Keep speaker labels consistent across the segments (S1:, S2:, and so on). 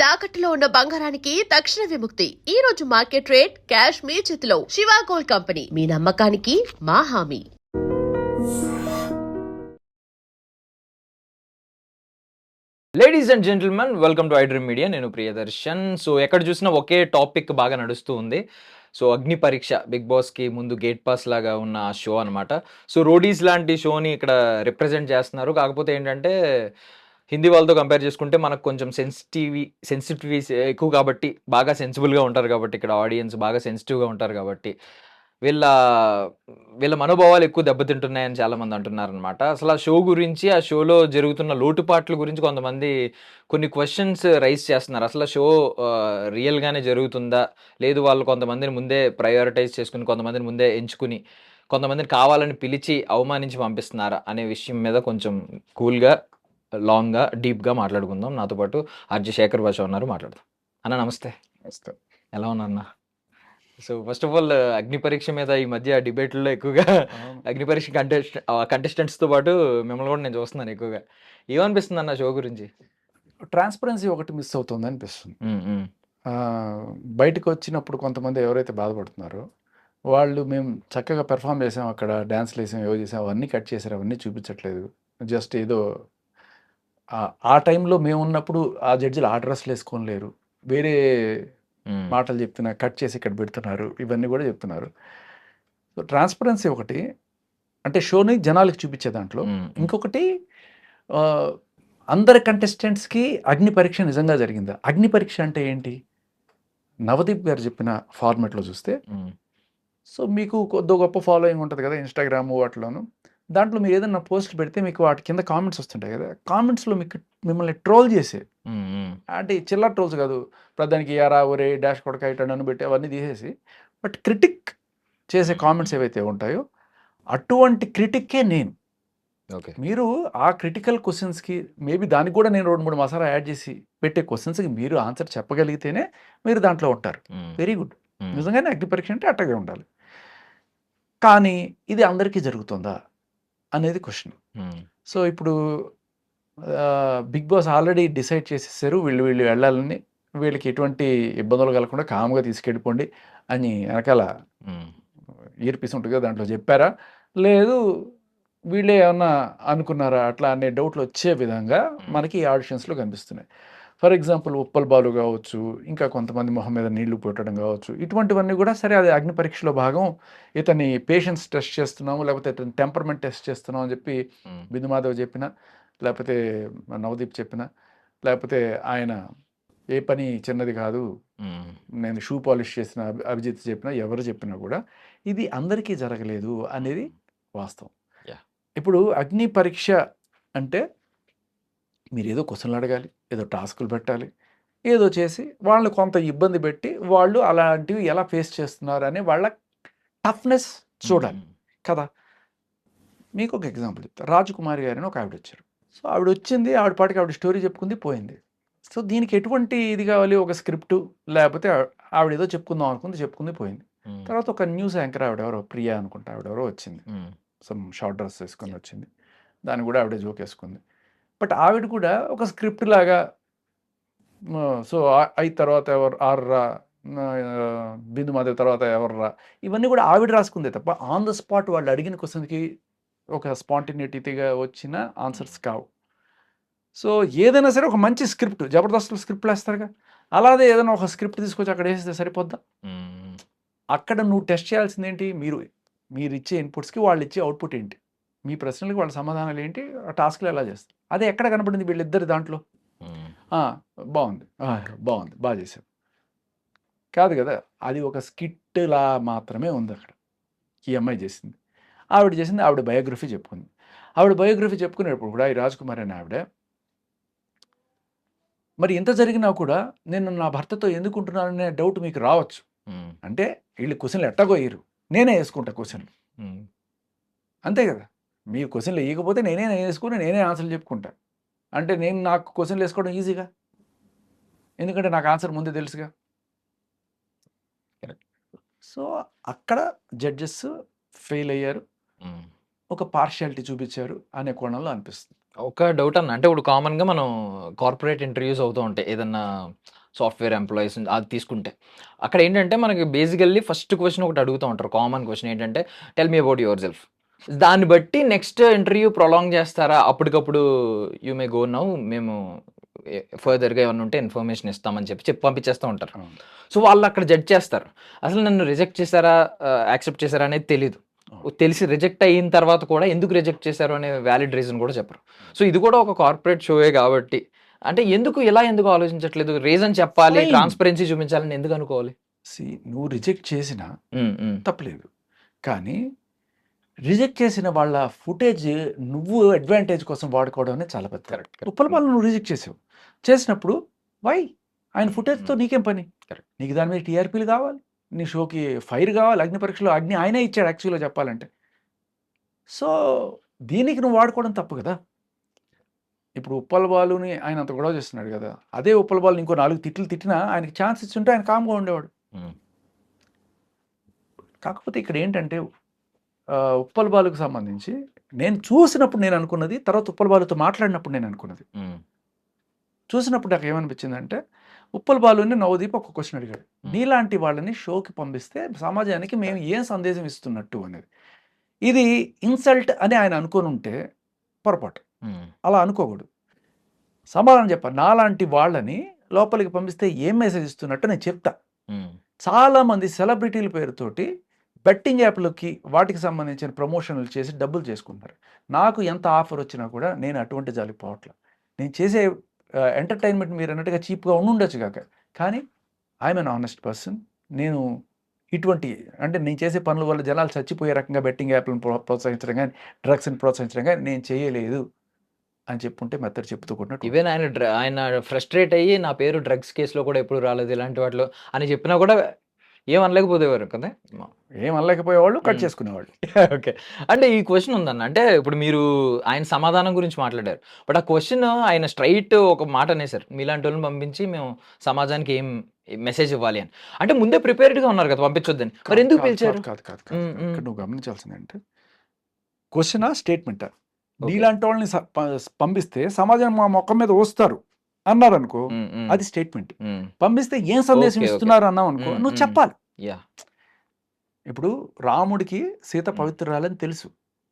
S1: తాకట్టులో ఉన్న బంగారానికి తక్షణ విముక్తి. ఈ రోజు మార్కెట్ రేట్ క్యాష్ మీ చేతిలో. శివ గోల్డ్ కంపెనీ, మీ నమ్మకానికి మా హామీ.
S2: Ladies and gentlemen, welcome to iDream Media. నేను ప్రియదర్శన్. సో ఎక్కడ చూసినా ఒకే టాపిక్ బాగా నడుస్తూ ఉంది. సో అగ్ని పరీక్ష, బిగ్ బాస్కి ముందు గేట్ పాస్ లాగా ఉన్న ఆ షో అనమాట. సో రోడీస్ లాంటి షోని ఇక్కడ రిప్రజెంట్ చేస్తున్నారు. కాకపోతే ఏంటంటే హిందీ వాళ్ళతో కంపేర్ చేసుకుంటే మనకు కొంచెం సెన్సిటివిటీ ఎక్కువ కాబట్టి, బాగా సెన్సిబుల్గా ఉంటారు కాబట్టి, ఇక్కడ ఆడియన్స్ బాగా సెన్సిటివ్గా ఉంటారు కాబట్టి వీళ్ళ వీళ్ళ మనోభావాలు ఎక్కువ దెబ్బతింటున్నాయని చాలామంది అంటున్నారనమాట. అసలు ఆ షో గురించి, ఆ షోలో జరుగుతున్న లోటుపాట్ల గురించి కొంతమంది కొన్ని క్వశ్చన్స్ రైజ్ చేస్తున్నారు. అసలు షో రియల్గానే జరుగుతుందా, లేదు వాళ్ళు కొంతమందిని ముందే ప్రయారిటైజ్ చేసుకుని, కొంతమందిని ముందే ఎంచుకుని, కొంతమందిని కావాలని పిలిచి అవమానించి పంపిస్తున్నారా అనే విషయం మీద కొంచెం కూల్గా, లాంగ్గా, డీప్గా మాట్లాడుకుందాం. నాతో పాటు ఆర్జే శేఖర్ భాష ఉన్నారు, మాట్లాడదాం. అన్న నమస్తే.
S3: నమస్తే.
S2: ఎలా ఉన్నా అన్న? సో ఫస్ట్ ఆఫ్ ఆల్ అగ్ని పరీక్ష మీద ఈ మధ్య డిబేట్లో ఎక్కువగా అగ్ని పరీక్ష కంటెస్టెంట్స్తో పాటు మిమ్మల్ని కూడా నేను చూస్తున్నాను ఎక్కువగా. ఏమనిపిస్తుంది అన్న షో గురించి?
S3: ట్రాన్స్పరెన్సీ ఒకటి మిస్ అవుతుంది అనిపిస్తుంది. బయటకు వచ్చినప్పుడు కొంతమంది ఎవరైతే బాధపడుతున్నారో వాళ్ళు, మేము చక్కగా పెర్ఫామ్ చేసాం, అక్కడ డ్యాన్స్లు వేసాం, ఏవో చేసాం, అవన్నీ కట్ చేసారు, అవన్నీ చూపించట్లేదు. జస్ట్ ఏదో ఆ టైంలో మేము ఉన్నప్పుడు ఆ జడ్జిలు ఆ డ్రెస్లు వేసుకొని లేరు, వేరే మాటలు చెప్తున్నా, కట్ చేసి ఇక్కడ పెడుతున్నారు, ఇవన్నీ కూడా చెప్తున్నారు. సో ట్రాన్స్పరెన్సీ ఒకటి, అంటే షోని జనాలకు చూపించే దాంట్లో. ఇంకొకటి, అందరి కంటెస్టెంట్స్కి అగ్ని పరీక్ష నిజంగా జరిగిందా? అగ్ని పరీక్ష అంటే ఏంటి? నవదీప్ గారు చెప్పిన ఫార్మాట్లో చూస్తే, సో మీకు కొద్ది గొప్ప ఫాలోయింగ్ ఉంటుంది కదా ఇన్స్టాగ్రామ్ వాటిలోను, దాంట్లో మీరు ఏదైనా పోస్ట్ పెడితే మీకు వాటి కింద కామెంట్స్ వస్తుంటాయి కదా, కామెంట్స్లో మిమ్మల్ని ట్రోల్ చేసే, అంటే చిల్లర ట్రోల్స్ కాదు, ప్రధానికి యారా ఒరే డాష్ కొడక ఇటను పెట్టి అవన్నీ తీసేసి, బట్ క్రిటిక్ చేసే కామెంట్స్ ఏవైతే ఉంటాయో అటువంటి క్రిటిక్కే నేను. మీరు ఆ క్రిటికల్ క్వశ్చన్స్కి మేబీ దానికి కూడా నేను 2-3 మసాలా యాడ్ చేసి పెట్టే క్వశ్చన్స్కి మీరు ఆన్సర్ చెప్పగలిగితేనే మీరు దాంట్లో ఉంటారు. Very good. నిజంగానే అగ్ని పరీక్ష అంటే అట్టగే ఉండాలి. కానీ ఇది అందరికీ జరుగుతుందా అనేది క్వశ్చన్. సో ఇప్పుడు బిగ్ బాస్ ఆల్రెడీ డిసైడ్ చేసేసారు, వీళ్ళు వెళ్ళాలని, వీళ్ళకి ఎటువంటి ఇబ్బందులు కలగకుండా కామ్గా తీసుకెళ్ళిపోండి అని వెనకాల ఇయర్ పీస్ ఉంటుంది కదా, దాంట్లో చెప్పారా, లేదు వీళ్ళే ఏమన్నా అనుకున్నారా అట్లా అనే డౌట్లు వచ్చే విధంగా మనకి ఈ ఆడిషన్స్లో కనిపిస్తున్నాయి. ఫర్ ఎగ్జాంపుల్ ఉప్పల్ బాలు కావచ్చు, ఇంకా కొంతమంది మొహం మీద నీళ్లు పెట్టడం కావచ్చు, ఇటువంటివన్నీ కూడా సరే అది అగ్ని పరీక్షలో భాగం, ఇతని పేషెన్స్ టెస్ట్ చేస్తున్నాము, లేకపోతే ఇతని టెంపర్మెంట్ టెస్ట్ చేస్తున్నాం అని చెప్పి బిందు మాధవ్ చెప్పిన, లేకపోతే నవదీప్ చెప్పిన, లేకపోతే ఆయన ఏ పని చిన్నది కాదు, నేను షూ పాలిష్ చేసిన అభిజిత్ చెప్పినా, ఎవరు చెప్పినా కూడా ఇది అందరికీ జరగలేదు అనేది వాస్తవం. ఇప్పుడు అగ్ని పరీక్ష అంటే మీరు ఏదో క్వశ్చన్లు అడగాలి, ఏదో టాస్కులు పెట్టాలి, ఏదో చేసి వాళ్ళని కొంత ఇబ్బంది పెట్టి వాళ్ళు అలాంటివి ఎలా ఫేస్ చేస్తున్నారు అనే వాళ్ళ టఫ్నెస్ చూడాలి కదా. మీకు ఒక ఎగ్జాంపుల్ చెప్తాను. రాజకుమారి గారిని ఒక ఆవిడ వచ్చారు. సో ఆవిడ వచ్చింది, ఆవిడ పాటికి ఆవిడ స్టోరీ చెప్పుకుంది, పోయింది. సో దీనికి ఎటువంటి ఇది కావాలి, ఒక స్క్రిప్టు, లేకపోతే ఆవిడ ఏదో చెప్పుకుందాం అనుకుంది, చెప్పుకుంది, పోయింది. తర్వాత ఒక న్యూస్ యాంకర్ ఆవిడెవరో ప్రియా అనుకుంటా ఆవిడెవరో వచ్చింది, సమ్ షార్ట్ డ్రెస్ వేసుకొని వచ్చింది, దాన్ని కూడా ఆవిడ జోక్ వేసుకుంది. బట్ ఆవిడ కూడా ఒక స్క్రిప్ట్ లాగా, సో అయిన తర్వాత ఎవరు ఆర్రా, బిందు మాధవ్ తర్వాత ఎవర్రా, ఇవన్నీ కూడా ఆవిడ రాసుకుందే తప్ప ఆన్ ద స్పాట్ వాళ్ళు అడిగిన క్వశ్చన్కి ఒక స్పాంటినిటీగా వచ్చిన ఆన్సర్స్ కావు. సో ఏదైనా సరే ఒక మంచి స్క్రిప్ట్, జబర్దస్త్ స్క్రిప్ట్లు వేస్తారుగా, అలాగే ఏదైనా ఒక స్క్రిప్ట్ తీసుకొచ్చి అక్కడ వేస్తే సరిపోద్దా? అక్కడ నువ్వు టెస్ట్ చేయాల్సింది ఏంటి, మీరు ఇచ్చే ఇన్పుట్స్కి వాళ్ళు ఇచ్చే అవుట్పుట్ ఏంటి, మీ ప్రశ్నలకి వాళ్ళ సమాధానాలు ఏంటి, ఆ టాస్క్లు ఎలా చేస్తారు, అదే ఎక్కడ కనపడింది వీళ్ళిద్దరు దాంట్లో? బాగుంది, బాగుంది, బాగా చేశారు కాదు కదా, అది ఒక స్కిట్లా మాత్రమే ఉంది అక్కడ. ఈ అమ్మాయి చేసింది, ఆవిడ చేసింది, ఆవిడ బయోగ్రఫీ చెప్పుకుంది. ఆవిడ బయోగ్రఫీ చెప్పుకునేటప్పుడు కూడా ఈ రాజ్కుమార్ అనే ఆవిడ, మరి ఎంత జరిగినా కూడా నేను నా భర్తతో ఎందుకుంటున్నాననే డౌట్ మీకు రావచ్చు. అంటే వీళ్ళు క్వశ్చన్లు ఎట్టగోయ్యరు, నేనే వేసుకుంటా క్వశ్చన్లు, అంతే కదా. మీరు క్వశ్చన్లు వేయకపోతే నేనే వేసుకుని నేనే ఆన్సర్లు చెప్పుకుంటా. అంటే నేను నాకు క్వశ్చన్లు వేసుకోవడం ఈజీగా, ఎందుకంటే నాకు ఆన్సర్ ముందే తెలుసుగా. సో అక్కడ జడ్జెస్ ఫెయిల్ అయ్యారు. ఒక పార్షియాలిటీ చూపించారు అనే కోణంలో అనిపిస్తుంది.
S2: ఒక డౌట్ అన్న. అంటే ఇప్పుడు కామన్‌గా మనం కార్పొరేట్ ఇంటర్వ్యూస్ అవుతూ ఉంటాయి. ఏదన్నా సాఫ్ట్‌వేర్ ఎంప్లాయీస్ అది తీసుకుంటే. అక్కడ ఏంటంటే మనకి బేసికల్లీ ఫస్ట్ క్వెషన్ ఒకటి అడుగుతూ ఉంటారు. కామన్ క్వెషన్ ఏంటంటే tell me about your self. దాన్ని బట్టి నెక్స్ట్ ఇంటర్వ్యూ ప్రొలాంగ్ చేస్తారా? అప్పటికప్పుడు యూ మే గో నౌ మేము ఫర్దర్‌గా ఏమన్నా ఉంటే ఇన్ఫర్మేషన్ ఇస్తామని చెప్పి పంపించేస్తూ ఉంటారు.
S3: అవును.
S2: సో వాళ్ళు అక్కడ జడ్జ్ చేస్తారు. అసలు నన్ను రిజెక్ట్ చేశారా? యాక్సెప్ట్ చేశారా అనేది తెలీదు. తెలిసి రిజెక్ట్ అయిన తర్వాత కూడా ఎందుకు రిజెక్ట్ చేశారు అనే వ్యాలిడ్ రీజన్ కూడా చెప్పరు. సో ఇది కూడా ఒక కార్పొరేట్ షోయే కాబట్టి అంటే ఎందుకు ఆలోచించట్లేదు? రీజన్ చెప్పాలి,
S3: Fine.
S2: ట్రాన్స్‌పరెన్సీ చూపించాలని ఎందుకు అనుకోవాలి?
S3: నువ్వు రిజెక్ట్ చేసినా
S2: హ్మ్. హ్మ్.
S3: తప్పులేదు. కానీ రిజెక్ట్ చేసిన వాళ్ళ ఫుటేజ్ నువ్వు అడ్వాంటేజ్ కోసం వాడుకోవడం అనేది చాలా పెద్ద
S2: కరెక్ట్. కరెక్ట్.
S3: ఉప్పలపాలు నువ్వు రిజెక్ట్ చేసావు. చేసినప్పుడు వై? ఆయన
S2: హ్మ్.
S3: ఫుటేజ్‌తో
S2: హ్మ్.
S3: నీకేం పని?
S2: కరెక్ట్.
S3: నీకు దాని మీద టీఆర్పీలు కావాలి. నీ షోకి ఫైర్ కావాలి. అగ్ని పరీక్షలో అగ్ని ఆయనే ఇచ్చాడు యాక్చువల్‌గా చెప్పాలంటే. సో, దీనికి నువ్వు వాడుకోవడం తప్పు కదా! ఇప్పుడు ఉప్పల్ బాలుని ఆయన అంత గొడవ చేస్తున్నాడు కదా! అదే ఉప్పల్ బాలుని ఇంకో 4 తిట్లు తిట్టినా ఆయనకి ఛాన్స్ ఇచ్చుంటే ఆయన కామ్‌గా ఉండేవాడు.
S2: హ్మ్.
S3: కాకపోతే ఇక్కడ ఏంటంటే ఉప్పల్ బాలుకి సంబంధించి నేను చూసినప్పుడు నేను అనుకున్నది, తర్వాత ఉప్పల్ బాలుతో మాట్లాడినప్పుడు నేను అనుకున్నది.
S2: హ్మ్.
S3: చూసినప్పుడు నాకు ఏమనిపించిందంటే, ఉప్పల్ బాలుని నవదీప్ ఒక క్వెషన్ అడిగాడు. నీలాంటి వాళ్ళని షోకి పంపిస్తే సమాజానికి మేము ఏం సందేశం ఇస్తున్నట్టు అనేది. ఇది ఇన్సల్ట్ అని ఆయన అనుకోనుంటే పొరపాటు.
S2: హ్మ్.
S3: అలా అనుకోకూడదు. సమాధానం చెప్పాలి. నాలాంటి వాళ్ళని లోపలికి పంపిస్తే ఏం మెసేజ్ ఇస్తున్నట్టు నేను చెప్తా.
S2: హ్మ్.
S3: చాలామంది సెలబ్రిటీల పేరుతోటి బెట్టింగ్ యాప్‌లకి వాటికి సంబంధించిన ప్రమోషన్‌లు చేసి డబ్బులు చేసుకుంటున్నారు. నాకు ఎంత ఆఫర్ వచ్చినా కూడా నేను అటువంటి జాలికి పోవట్ల. నేను చేసే ఎంటర్‌టైన్‌మెంట్ మీరన్నట్టుగా చీప్‌గా ఉండుండొచ్చు గాక. కానీ I am an honest person. నేను ఇటువంటి అంటే నేను చేసే పనుల వల్ల జనాలు చచ్చిపోయే రకంగా బెట్టింగ్ యాప్‌లను ప్రోత్సహించడం గాని, డ్రగ్స్‌ని ప్రోత్సహించడం గాని నేను చేయలేదు అని చెప్పుంటే మెత్తటి చెప్పుతో కొట్టినట్టు
S2: ఈవెన్ ఆయన ఫ్రస్ట్రేట్ అయ్యి నా పేరు డ్రగ్స్ కేస్‌లో కూడా ఎప్పుడు రాలేదు ఇలాంటి వాటిలో అని చెప్పినా కూడా ఏమనలేకపోయేవారు కదా!
S3: ఏం అనలేకపోయేవాళ్ళు, కట్
S2: హ్మ్.
S3: చేసుకునేవాళ్ళు.
S2: ఓకే. అంటే ఈ క్వెషన్ ఉందన్న. అంటే ఇప్పుడు మీరు ఆయన సమాధానం గురించి మాట్లాడారు. బట్ ఆ క్వెషన్ ఆయన స్ట్రెయిట్ ఒక మాట అనేసారు. మీలాంటోళ్ళని పంపించి మేము సమాజానికి ఏం మెసేజ్ ఇవ్వాలి అని. అంటే ముందే ప్రిపేర్డ్‌గా ఉన్నారు కదా! పంపించొద్దని. మరి
S3: కాదు,
S2: ఎందుకు
S3: కాదు,
S2: పిలిచారు?
S3: కాదు, కాదు, కాదు, కాదు,
S2: హ్మ్.
S3: కాదు.
S2: హ్మ్.
S3: ఇక్కడ నువ్వు గమనించాల్సిందేంటే క్వెషనా? స్టేట్‌మెంటా?
S2: ఓకే.
S3: నీలాంటోళ్ళని పంపిస్తే సమాజం మా మొఖం మీద ఊస్తారు అన్నారనుకో,
S2: హ్మ్. హ్మ్.
S3: అది స్టేట్‌మెంట్.
S2: హ్మ్.
S3: పంపిస్తే ఏం సందేశం
S2: ఓకే. ఓకే.
S3: ఇస్తున్నారు అన్నావనుకో,
S2: హ్మ్.
S3: నువ్వు
S2: హ్మ్.
S3: చెప్పాలి.
S2: యాహ్!
S3: ఇప్పుడు రాముడికి సీత
S2: హ్మ్.
S3: పవిత్రురాలని తెలుసు.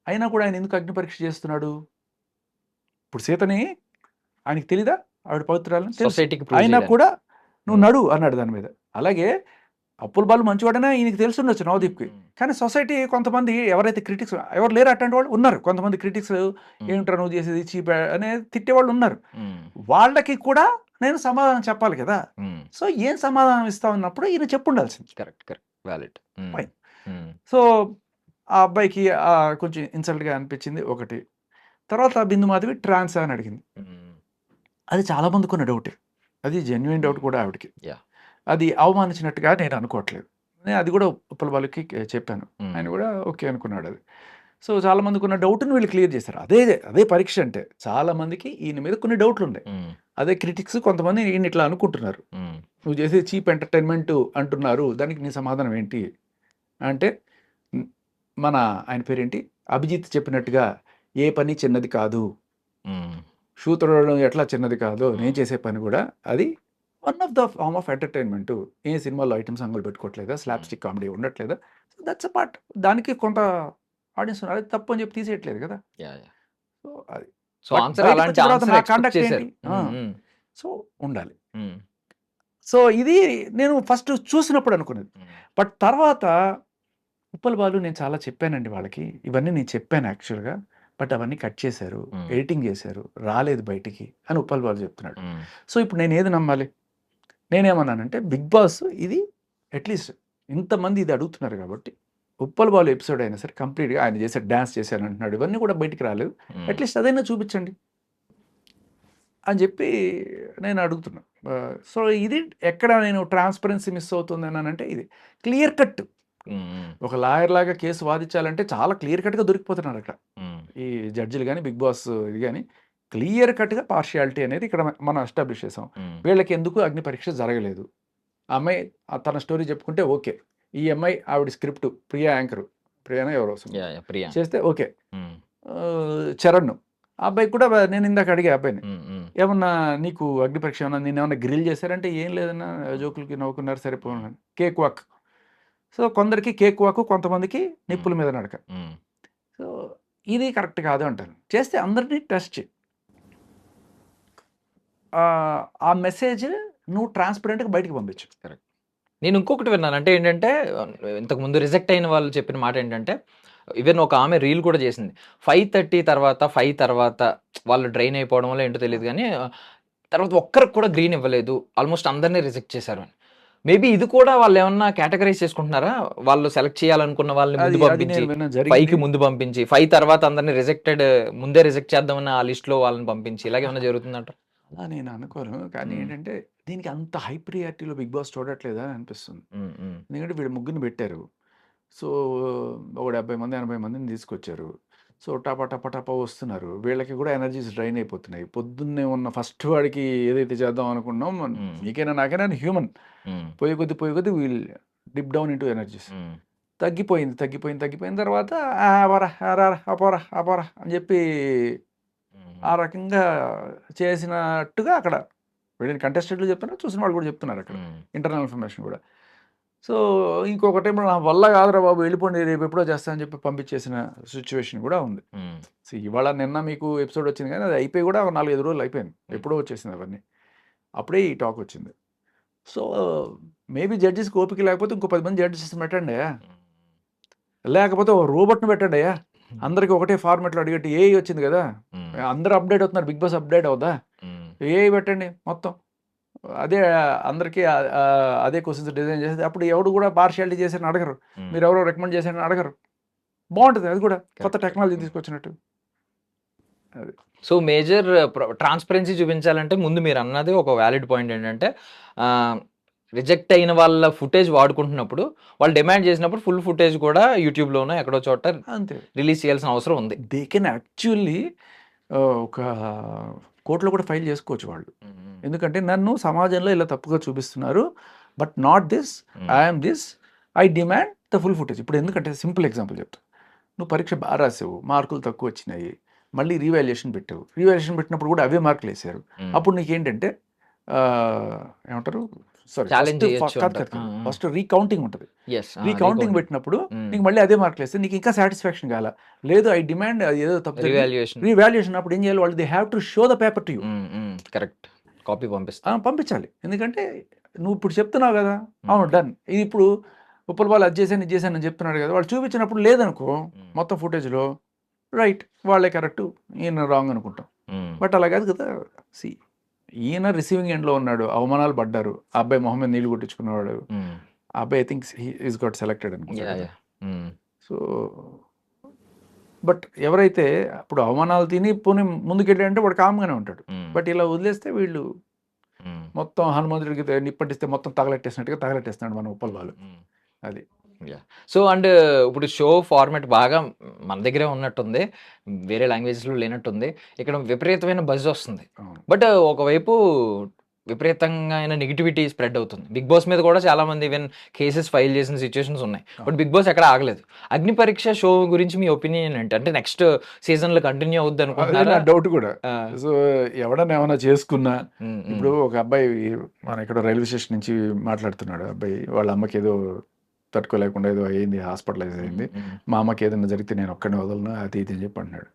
S3: అయినా కూడా ఆయన ఎందుకు అగ్ని పరీక్ష చేస్తున్నాడు? ఇప్పుడు సీతని ఆయనకి తెలీదా? ఆవిడ పవిత్రురాలని తెలుసు.
S2: సొసైటీకి ప్రూవ్
S3: అయినా
S2: చేయడానికి.
S3: కూడా నువ్వు
S2: హ్మ్.
S3: నడు అన్నాడు దాని మీద. అలాగే అప్పుల బాలు మంచివాడనే ఈయనకి తెలిసుండొచ్చు
S2: హ్మ్.
S3: నవదీప్‌కి.
S2: హ్మ్.
S3: కానీ సొసైటీ కొంతమంది ఎవరైతే క్రిటిక్స్ ఎవరు లేరు అట్లాంటి వాళ్ళు ఉన్నారు. కొంతమంది క్రిటిక్స్
S2: హ్మ్.
S3: ఏమిట్రా నువ్వు చేసేది చీప్ అనేది తిట్టేవాళ్ళు ఉన్నారు.
S2: హ్మ్.
S3: వాళ్ళకి కూడా నేను సమాధానం చెప్పాలి కదా!
S2: హ్మ్.
S3: సో, ఏం సమాధానం ఇస్తావు అన్నప్పుడు ఈయన చెప్పుండాల్సింది.
S2: కరెక్ట్. కరెక్ట్. వాలిడ్. హ్మ్.
S3: ఫైన్.
S2: హ్మ్.
S3: సో, ఆ అబ్బాయికి కొంచెం ఇన్సల్ట్‌గా అనిపించింది ఒకటి. తర్వాత బిందు మాధవి ట్రాన్స్ అని అడిగింది.
S2: హ్మ్.
S3: అది చాలా మందికున్న డౌటే. అది జెన్యూన్ డౌట్
S2: హ్మ్.
S3: కూడా ఆవిడకి.
S2: యాహ్!
S3: అది అవమానించినట్టుగా నేను అనుకోవట్లేదు. నేను అది కూడా ఉప్పల బాలుకి చెప్పాను.
S2: హ్మ్.
S3: ఆయన కూడా ఓకే అనుకున్నాడది. సో, చాలా మందికున్న డౌట్‌ని వీళ్ళు క్లియర్ చేశారు. అదే పరీక్ష అంటే. చాలా మందికి ఈయన మీద కొన్ని డౌట్‌లున్నాయి.
S2: హ్మ్.
S3: అదే క్రిటిక్స్ కొంతమంది ఈయన్ని ఇట్లా అనుకుంటున్నారు.
S2: హ్మ్.
S3: నువ్వు చేసేది చీప్ ఎంటర్‌టైన్‌మెంట్ అంటున్నారు. దానికి నీ సమాధానం ఏంటి? అంటే హ్మ్, మన ఆయన పేరేంటి? అభిజిత్ చెప్పినట్టుగా ఏ పని చిన్నది కాదు.
S2: హ్మ్.
S3: షూ తొడవడం ఎట్లా చిన్నది కాదో, నేను
S2: హ్మ్.
S3: చేసే పని కూడా అది one of the form of entertainment. ఏ సినిమాలో ఐటెమ్ సాంగులు పెట్టుకోవట్లేదా?
S2: హ్మ్.
S3: స్లాప్‌స్టిక్ కామెడీ ఉండట్లేదా? So, that's a part. దానికి కొంత ఆడియన్స్ ఉన్నారు. అది తప్పు అని చెప్పి తీసేయట్లేదు కదా!
S2: యాహ్! యాహ్!
S3: సో, అది.
S2: సో,
S3: బట్
S2: ఆన్సర్ అలాంటి
S3: బయటకొచ్చిన తర్వాత
S2: ఆన్సర్
S3: నా
S2: ఎక్స్‌పెక్ట్
S3: కండక్ట్ ఏంటి?
S2: చేశారు. హ్మ్. హ్మ్.
S3: సో, ఉండాలి.
S2: హ్మ్.
S3: సో, ఇది నేను ఫస్ట్ చూసినప్పుడు అనుకున్నది.
S2: హ్మ్.
S3: బట్ తర్వాత ఉప్పల్ బాలు నేను చాలా చెప్పానండి వాళ్ళకి. ఇవన్నీ నేను చెప్పాను యాక్చువల్‌గా. బట్ అవన్నీ కట్ చేశారు.
S2: హ్మ్.
S3: ఎడిటింగ్ చేశారు. రాలేదు బయటికి అని ఉప్పల్ బాలు చెప్తున్నాడు.
S2: హ్మ్.
S3: సో, ఇప్పుడు నేను ఏది నమ్మాలి? నేనేమన్నానంటే 'బిగ్ బాస్' ఇది అట్‌లీస్ట్ ఇంతమంది ఇది అడుగుతున్నారు కాబట్టి, ఉప్పల్ బాలు ఎపిసోడ్ అయినా సరే కంప్లీట్‌గా ఆయన చేసాడు, డాన్స్ చేశానంటున్నాడు. ఇవన్నీ కూడా బయటికి రాలేదు.
S2: హ్మ్.
S3: అట్‌లీస్ట్ అదైనా చూపించండి అని చెప్పి నేను అడుగుతున్నా. సో, ఇది ఎక్కడ నేను ట్రాన్స్‌పరెన్సీ మిస్ అవుతుందన్నానంటే ఇది. Clear cut.
S2: హ్మ్. హ్మ్.
S3: ఒక లాయర్ లాగా కేసు వాదించాలంటే చాలా క్లియర్ కట్‌గా దొరికిపోతున్నారక్కడ.
S2: హ్మ్.
S3: ఈ జడ్జిలు గాని, బిగ్ బాస్ ఇది గాని క్లియర్ కట్‌గా పార్షియాలిటీ అనేది ఇక్కడ మనం ఎస్టాబ్లిష్ చేసాం.
S2: హ్మ్.
S3: వీళ్ళకెందుకు అగ్ని పరీక్ష జరగలేదు. ఆ అమ్మాయి తన స్టోరీ చెప్పుకుంటే ఓకే. ఈ అమ్మాయి ఆవిడ స్క్రిప్ట్ ప్రియా యాంకరు. ప్రియనా ఎవరో వస్తుంది
S2: యా ప్రియా.
S3: చేస్తే ఓకే. చరణ్ ఆ అబ్బాయికి కూడా నేను ఇందాక అడిగా అబ్బాయిని, ఏమన్నా నీకు అగ్ని పరీక్ష ఏమన్నా నేను ఏమన్నా గ్రిల్ చేశారంటే ఏం లేదన్నా జోకులకి నవ్వుకున్నారు సరిపోను. Cake walk. సో కొందరికి కేక్ వాక్, కొంతమందికి నిప్పుల మీద నడక. సో ఇది కరెక్ట్ కాదు అంటారు. చేస్తే అందరినీ టెస్ట్ చేయి. ఆ మెసేజ్ నువ్వు ట్రాన్స్పరెంట్గా బయటికి పంపించు.
S2: కరెక్ట్. నేను ఇంకొకటి విన్నాను, అంటే ఏంటంటే ఇంతకుముందు రిజెక్ట్ అయిన వాళ్ళు చెప్పిన మాట ఏంటంటే, ఈవెన్ ఒక ఆమె రీల్ కూడా చేసింది, 5:30 తర్వాత 5 తర్వాత వాళ్ళు డ్రైన్ అయిపోవడం వల్ల ఏంటో తెలియదు కానీ తర్వాత ఒక్కరికి కూడా గ్రీన్ ఇవ్వలేదు, ఆల్మోస్ట్ అందరినీ రిజెక్ట్ చేశారు అని. మేబీ ఇది కూడా వాళ్ళు ఏమన్నా కేటగరైజ్ చేసుకుంటున్నారా, వాళ్ళు సెలెక్ట్ చేయాలనుకున్న వాళ్ళని ముందు పంపించి 5కి ముందు పంపించి 5 తర్వాత అందరినీ రిజెక్టెడ్ ముందే రిజెక్ట్ చేద్దామని ఆ లిస్ట్ లో వాళ్ళని పంపించి ఇలాగ ఏమైనా జరుగుతుందంట.
S3: అలా నేను అనుకోను, కానీ ఏంటంటే దీనికి అంత హై ప్రియారిటీలో బిగ్ బాస్ చూడట్లేదా అని అనిపిస్తుంది. ఎందుకంటే వీళ్ళు ముగ్గురిని పెట్టారు. సో ఒక 70 మంది 80 మందిని తీసుకొచ్చారు. సో టపా టపా టపా వస్తున్నారు. వీళ్ళకి కూడా ఎనర్జీస్ డ్రైన్ అయిపోతున్నాయి. పొద్దున్నే ఉన్న ఫస్ట్ వాడికి ఏదైతే చేద్దాం అనుకున్నాం, మీకైనా నాకైనా హ్యూమన్, పోయే కొద్ది we'll dip down into energies. తగ్గిపోయిన తర్వాత అపోరా అని చెప్పి ఆ రకంగా చేసినట్టుగా అక్కడ వీళ్ళని కంటెస్టెంట్లు చెప్తున్నారు, చూసిన వాళ్ళు కూడా చెప్తున్నారు అక్కడ ఇంటర్నల్ ఇన్ఫర్మేషన్ కూడా. సో ఇంకొకటి నా వల్ల కాదురా బాబు వెళ్ళిపోండి రేపు ఎప్పుడో చేస్తా అని చెప్పి పంపించేసిన సిచ్యువేషన్ కూడా ఉంది. సో ఇవాళ నిన్న మీకు ఎపిసోడ్ వచ్చింది కానీ అది అయిపోయి కూడా 4-5 రోజులు అయిపోయింది, ఎప్పుడో వచ్చేసింది అవన్నీ. అప్పుడే ఈ టాక్ వచ్చింది. సో మేబీ జడ్జెస్కి ఓపిక లేకపోతే ఇంకో 10 మంది జడ్జెస్ పెట్టండి, లేకపోతే ఓ రోబోట్ని పెట్టండి అయ్యా. అందరికి ఒకటే ఫార్మాట్లో అడిగట్టి ఏఐ వచ్చింది కదా, అందరూ అప్డేట్ అవుతున్నారు, బిగ్ బాస్ అప్డేట్ అవుదా, ఏఐ పెట్టండి మొత్తం. అదే అందరికీ అదే క్వశ్చన్స్ డిజైన్ చేసేది. అప్పుడు ఎవడు కూడా పార్షియాలిటీ చేశారని అడగరు, మీరు ఎవరో రికమెండ్ చేశారని అడగరు. బాగుంటుంది అది కూడా కొత్త టెక్నాలజీ తీసుకొచ్చినట్టు. అది
S2: సో మేజర్ ట్రాన్స్పరెన్సీ చూపించాలంటే ముందు మీరు అన్నది ఒక వ్యాలిడ్ పాయింట్ ఏంటంటే, రిజెక్ట్ అయిన వాళ్ళ ఫుటేజ్ వాడుకుంటున్నప్పుడు వాళ్ళు డిమాండ్ చేసినప్పుడు ఫుల్ ఫుటేజ్ కూడా యూట్యూబ్లోనో ఎక్కడో చోట
S3: అంతే
S2: రిలీజ్ చేయాల్సిన అవసరం ఉంది.
S3: దే కెన్ యాక్చువల్లీ ఒక కోర్టులో కూడా ఫైల్ చేసుకోవచ్చు వాళ్ళు. ఎందుకంటే నన్ను సమాజంలో ఇలా తప్పుగా చూపిస్తున్నారు, but not this, I'm this, I demand the full footage. ఇప్పుడు ఎందుకంటే సింపుల్ ఎగ్జాంపుల్ చెప్తా, నువ్వు పరీక్ష బాగా రాసావు, మార్కులు తక్కువ వచ్చినాయి, మళ్ళీ రీవాల్యుయేషన్ పెట్టావు, రీవాల్యుయేషన్ పెట్టినప్పుడు కూడా అవే మార్కులు వేసారు. అప్పుడు నీకేంటంటే ఏమంటారు, ఫస్ట్ రీకౌంటింగ్ ఉంటుంది. రీకౌంటింగ్ పెట్టినప్పుడు నీకు మళ్ళీ అదే మార్కులు వేస్తే నీకు ఇంకా సాటిస్ఫాక్షన్ కాల, లేదు ఐ డిమాండ్ ఏదో తప్పు రీవాల్యుయేషన్. అప్పుడు ఏం చేయాలి వాళ్ళు, they have to show the paper to you.
S2: Correct, copy
S3: పంపించాలి. ఎందుకంటే నువ్వు ఇప్పుడు చెప్తున్నావు కదా, అవును డన్, ఇది ఇప్పుడు ఉప్పల వాళ్ళు అది చేశాను ఇది చేశాను అని చెప్తున్నాడు కదా, వాళ్ళు చూపించినప్పుడు లేదనుకో మొత్తం ఫుటేజ్లో, రైట్ వాళ్ళే కరెక్ట్, ఈయన రాంగ్ అనుకుంటాం. బట్ అలా కాదు కదా. ఈయన రిసీవింగ్ ఎండ్లో ఉన్నాడు, అవమానాలు పడ్డారు, ఆ అబ్బాయి మొహం మీద నీళ్ళు కొట్టించుకున్నవాడు, ఆ అబ్బాయి I think is got selected అనుకుంటా. సో బట్ ఎవరైతే అప్పుడు అవమానాలు తిని పోనీ ముందుకెళ్ళాడంటే వాడు కామ్గానే ఉంటాడు. బట్ ఇలా వదిలేస్తే వీళ్ళు మొత్తం హనుమంతుడికి నిప్పంటిస్తే మొత్తం తగలెట్టేసినట్టుగా తగలెట్టేస్తున్నాడు మన ఉప్పల్ వాళ్ళు. అది
S2: సో అండ్ ఇప్పుడు షో ఫార్మాట్ బాగా మన దగ్గరే ఉన్నట్టుంది, వేరే లాంగ్వేజెస్లో లేనట్టుంది. ఇక్కడ విపరీతమైన బజ్ వస్తుంది, బట్ ఒకవైపు విపరీతంగా నెగిటివిటీ స్ప్రెడ్ అవుతుంది. బిగ్ బాస్ మీద కూడా చాలా మంది ఈవెన్ కేసెస్ ఫైల్ చేసిన సిచ్యువేషన్స్ ఉన్నాయి. బట్ బిగ్ బాస్ ఎక్కడ ఆగలేదు. అగ్ని పరీక్ష షో గురించి మీ ఒపీనియన్ ఏంటి? అంటే నెక్స్ట్ సీజన్ లో కంటిన్యూ అవుద్ది అనుకుంటున్నారా?
S3: డౌట్ కూడా. సో ఎవడన్నా ఏమైనా చేసుకున్నా, ఇప్పుడు ఒక అబ్బాయి మన ఇక్కడ రైల్వే స్టేషన్ నుంచి మాట్లాడుతున్నాడు, అబ్బాయి వాళ్ళ అమ్మకి ఏదో తట్టుకోలేకుండా ఏదో అయ్యింది, హాస్పిటలైజ్ అయింది, మా అమ్మకి ఏదైనా జరిగితే నేను ఒక్కడిని వదలను అది ఇది అని చెప్పి అంటున్నాడు.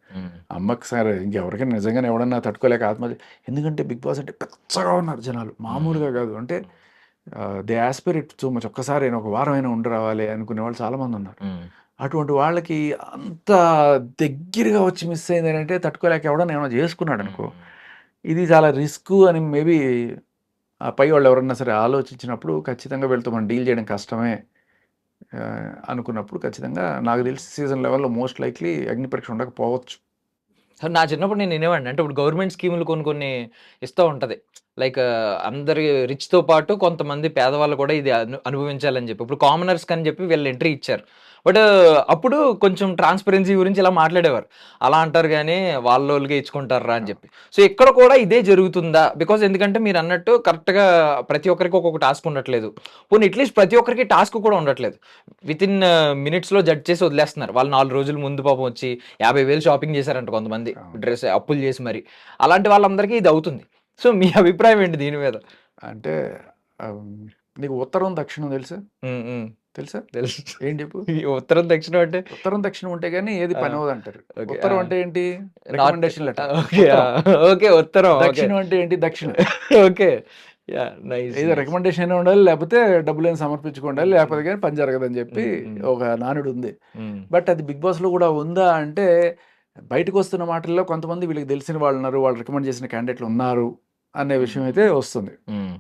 S3: అమ్మకి సరే ఇంకెవరికైనా నిజంగానే ఎవడన్నా తట్టుకోలేక ఆత్మహత్య. ఎందుకంటే బిగ్ బాస్ అంటే పెద్దగా ఉన్నారు జనాలు, మామూలుగా కాదు. అంటే దే ఆస్పిరేట్ సో మచ్, ఒక్కసారి నేను ఒక వారం అయినా ఉండి రావాలి అనుకునే వాళ్ళు చాలామంది ఉన్నారు. అటువంటి వాళ్ళకి అంత దగ్గరగా వచ్చి మిస్ అయింది అంటే తట్టుకోలేక ఎవడన్నా ఏమైనా చేసుకున్నాడు అనుకో, ఇది చాలా రిస్క్ అని మేబీ ఆ పై వాళ్ళు ఎవరన్నా సరే ఆలోచించినప్పుడు ఖచ్చితంగా వీళ్ళతో మనం డీల్ చేయడం కష్టమే అనుకున్నప్పుడు ఖచ్చితంగా నాకు తెలిసి సీజన్ లెవెల్లో మోస్ట్ లైక్లీ అగ్ని పరీక్ష ఉండకపోవచ్చు.
S2: నా చిన్నప్పుడు నేను వినేవాడిని, అంటే ఇప్పుడు గవర్నమెంట్ స్కీములు కొన్ని ఇస్తూ ఉంటుంది, లైక్ అందరి రిచ్‌తో పాటు కొంతమంది పేదవాళ్ళు కూడా ఇది అనుభవించాలని చెప్పి. ఇప్పుడు కామనర్స్‌కి అని చెప్పి వీళ్ళు ఎంట్రీ ఇచ్చారు. బట్ అప్పుడు కొంచెం ట్రాన్స్‌పరెన్సీ గురించి ఇలా మాట్లాడేవారు. అలా అంటారు గానీ వాళ్ళోళ్ళకే ఇచ్చుకుంటార్రా అని చెప్పి. సో ఇక్కడ కూడా ఇదే జరుగుతుందా? బికాజ్ ఎందుకంటే మీరన్నట్టు కరెక్ట్‌గా ప్రతి ఒక్కరికి ఒక్కొక్క టాస్క్ ఉండట్లేదు. పోనీ అట్‌లీస్ట్ ప్రతి ఒక్కరికి టాస్క్ కూడా ఉండట్లేదు. వితిన్ మినిట్స్‌లో జడ్జ్ చేసి వదిలేస్తున్నారు. వాళ్ళు 4 రోజుల ముందు పాపం వచ్చి 50,000 షాపింగ్ చేశారంట కొంతమంది.
S3: అవును.
S2: డ్రెస్ అప్పులు చేసి మరి. అలాంటి వాళ్ళందరికీ ఇది అవుతుంది. సో మీ అభిప్రాయం ఏంటి దీని మీద?
S3: అంటే నీకు ఉత్తరం దక్షిణం తెలుసా?
S2: హ్మ్. హ్మ్.
S3: తెలుసా?
S2: తెలుసు.
S3: ఏం చెప్పు?
S2: ఈ ఉత్తరం, దక్షిణం అంటే
S3: ఉత్తరం దక్షిణం ఉంటే గానీ ఏది
S2: ఆ!
S3: పని అవ్వదంటారు.
S2: ఓకే.
S3: ఉత్తరం
S2: ఆ!
S3: అంటే ఏంటి?
S2: North
S3: recommendation letter.
S2: Okay. Okay. ఉత్తరం. ఓకే.
S3: దక్షిణం అంటే ఏంటి? దక్షిణ.
S2: ఓకే. యాహ్! నైస్.
S3: ఏదో
S2: నైస్.
S3: రికమెండేషన్ అయినా ఉండాలి, లేకపోతే డబ్బులైనా సమర్పించుకుండాలి,
S2: హ్మ్.
S3: లేకపోతే గానీ పని జరగదని చెప్పి
S2: హ్మ్.
S3: ఒక నానుడు ఉంది.
S2: హ్మ్.
S3: బట్ అది 'బిగ్ బాస్'లో కూడా ఉందా అంటే, బయటకొస్తున్న మాటల్లో కొంతమంది వీళ్ళకి తెలిసిన వాళ్ళున్నారు, వాళ్ళు రికమెండ్ చేసిన క్యాండిడేట్లు ఉన్నారు అనే విషయం అయితే వస్తుంది.
S2: హ్మ్.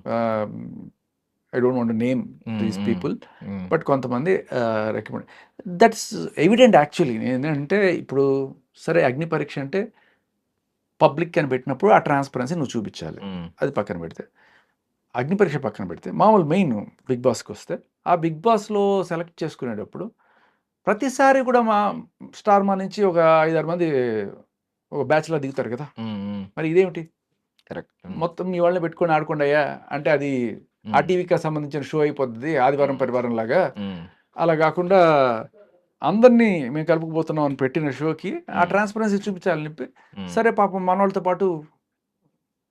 S3: I don't want to name
S2: హ్మ్.
S3: దీస్
S2: హ్మ్.
S3: పీపుల్.
S2: హ్మ్.
S3: బట్ కొంతమంది రికమెండ్ దట్స్ ఎవిడెంట్ యాక్చువల్లీ. ఏంటంటే ఇప్పుడు సరే అగ్ని పరీక్ష అంటే పబ్లిక్ అని పెట్టినప్పుడు ఆ ట్రాన్స్పరెన్సీ నువ్వు చూపించాలి.
S2: హ్మ్.
S3: అది పక్కన పెడితే. అగ్ని పరీక్ష పక్కన పెడితే మామూలు మెయిన్ బిగ్ బాస్‌కి వస్తే, ఆ బిగ్ బాస్‌లో సెలెక్ట్ చేసుకునేటప్పుడు ప్రతిసారి కూడా స్టార్ మా నుంచి ఒక 5, 6 మంది ఒక బ్యాచ్‌లా దిగుతారు కదా!
S2: హ్మ్. హ్మ్.
S3: మరి ఇదేమిటి?
S2: కరెక్ట్. హ్మ్.
S3: మొత్తం మీ వాళ్ళని పెట్టుకొని ఆడుకోండయ్యా అంటే అది ఆ
S2: హ్మ్.
S3: టీవీకి సంబంధించిన షో అయిపోద్ది. ఆదివారం, పరివారం లాగా.
S2: హ్మ్.
S3: అలా గాకుండా అందరిని మేము కలుపుకుపోతున్నాం అని పెట్టిన షోకి ఆ
S2: హ్మ్.
S3: ట్రాన్స్‌పరెన్సీ చూపించాలని చెప్పి,
S2: హ్మ్.
S3: సరే పాపం మనోళ్ళతో పాటు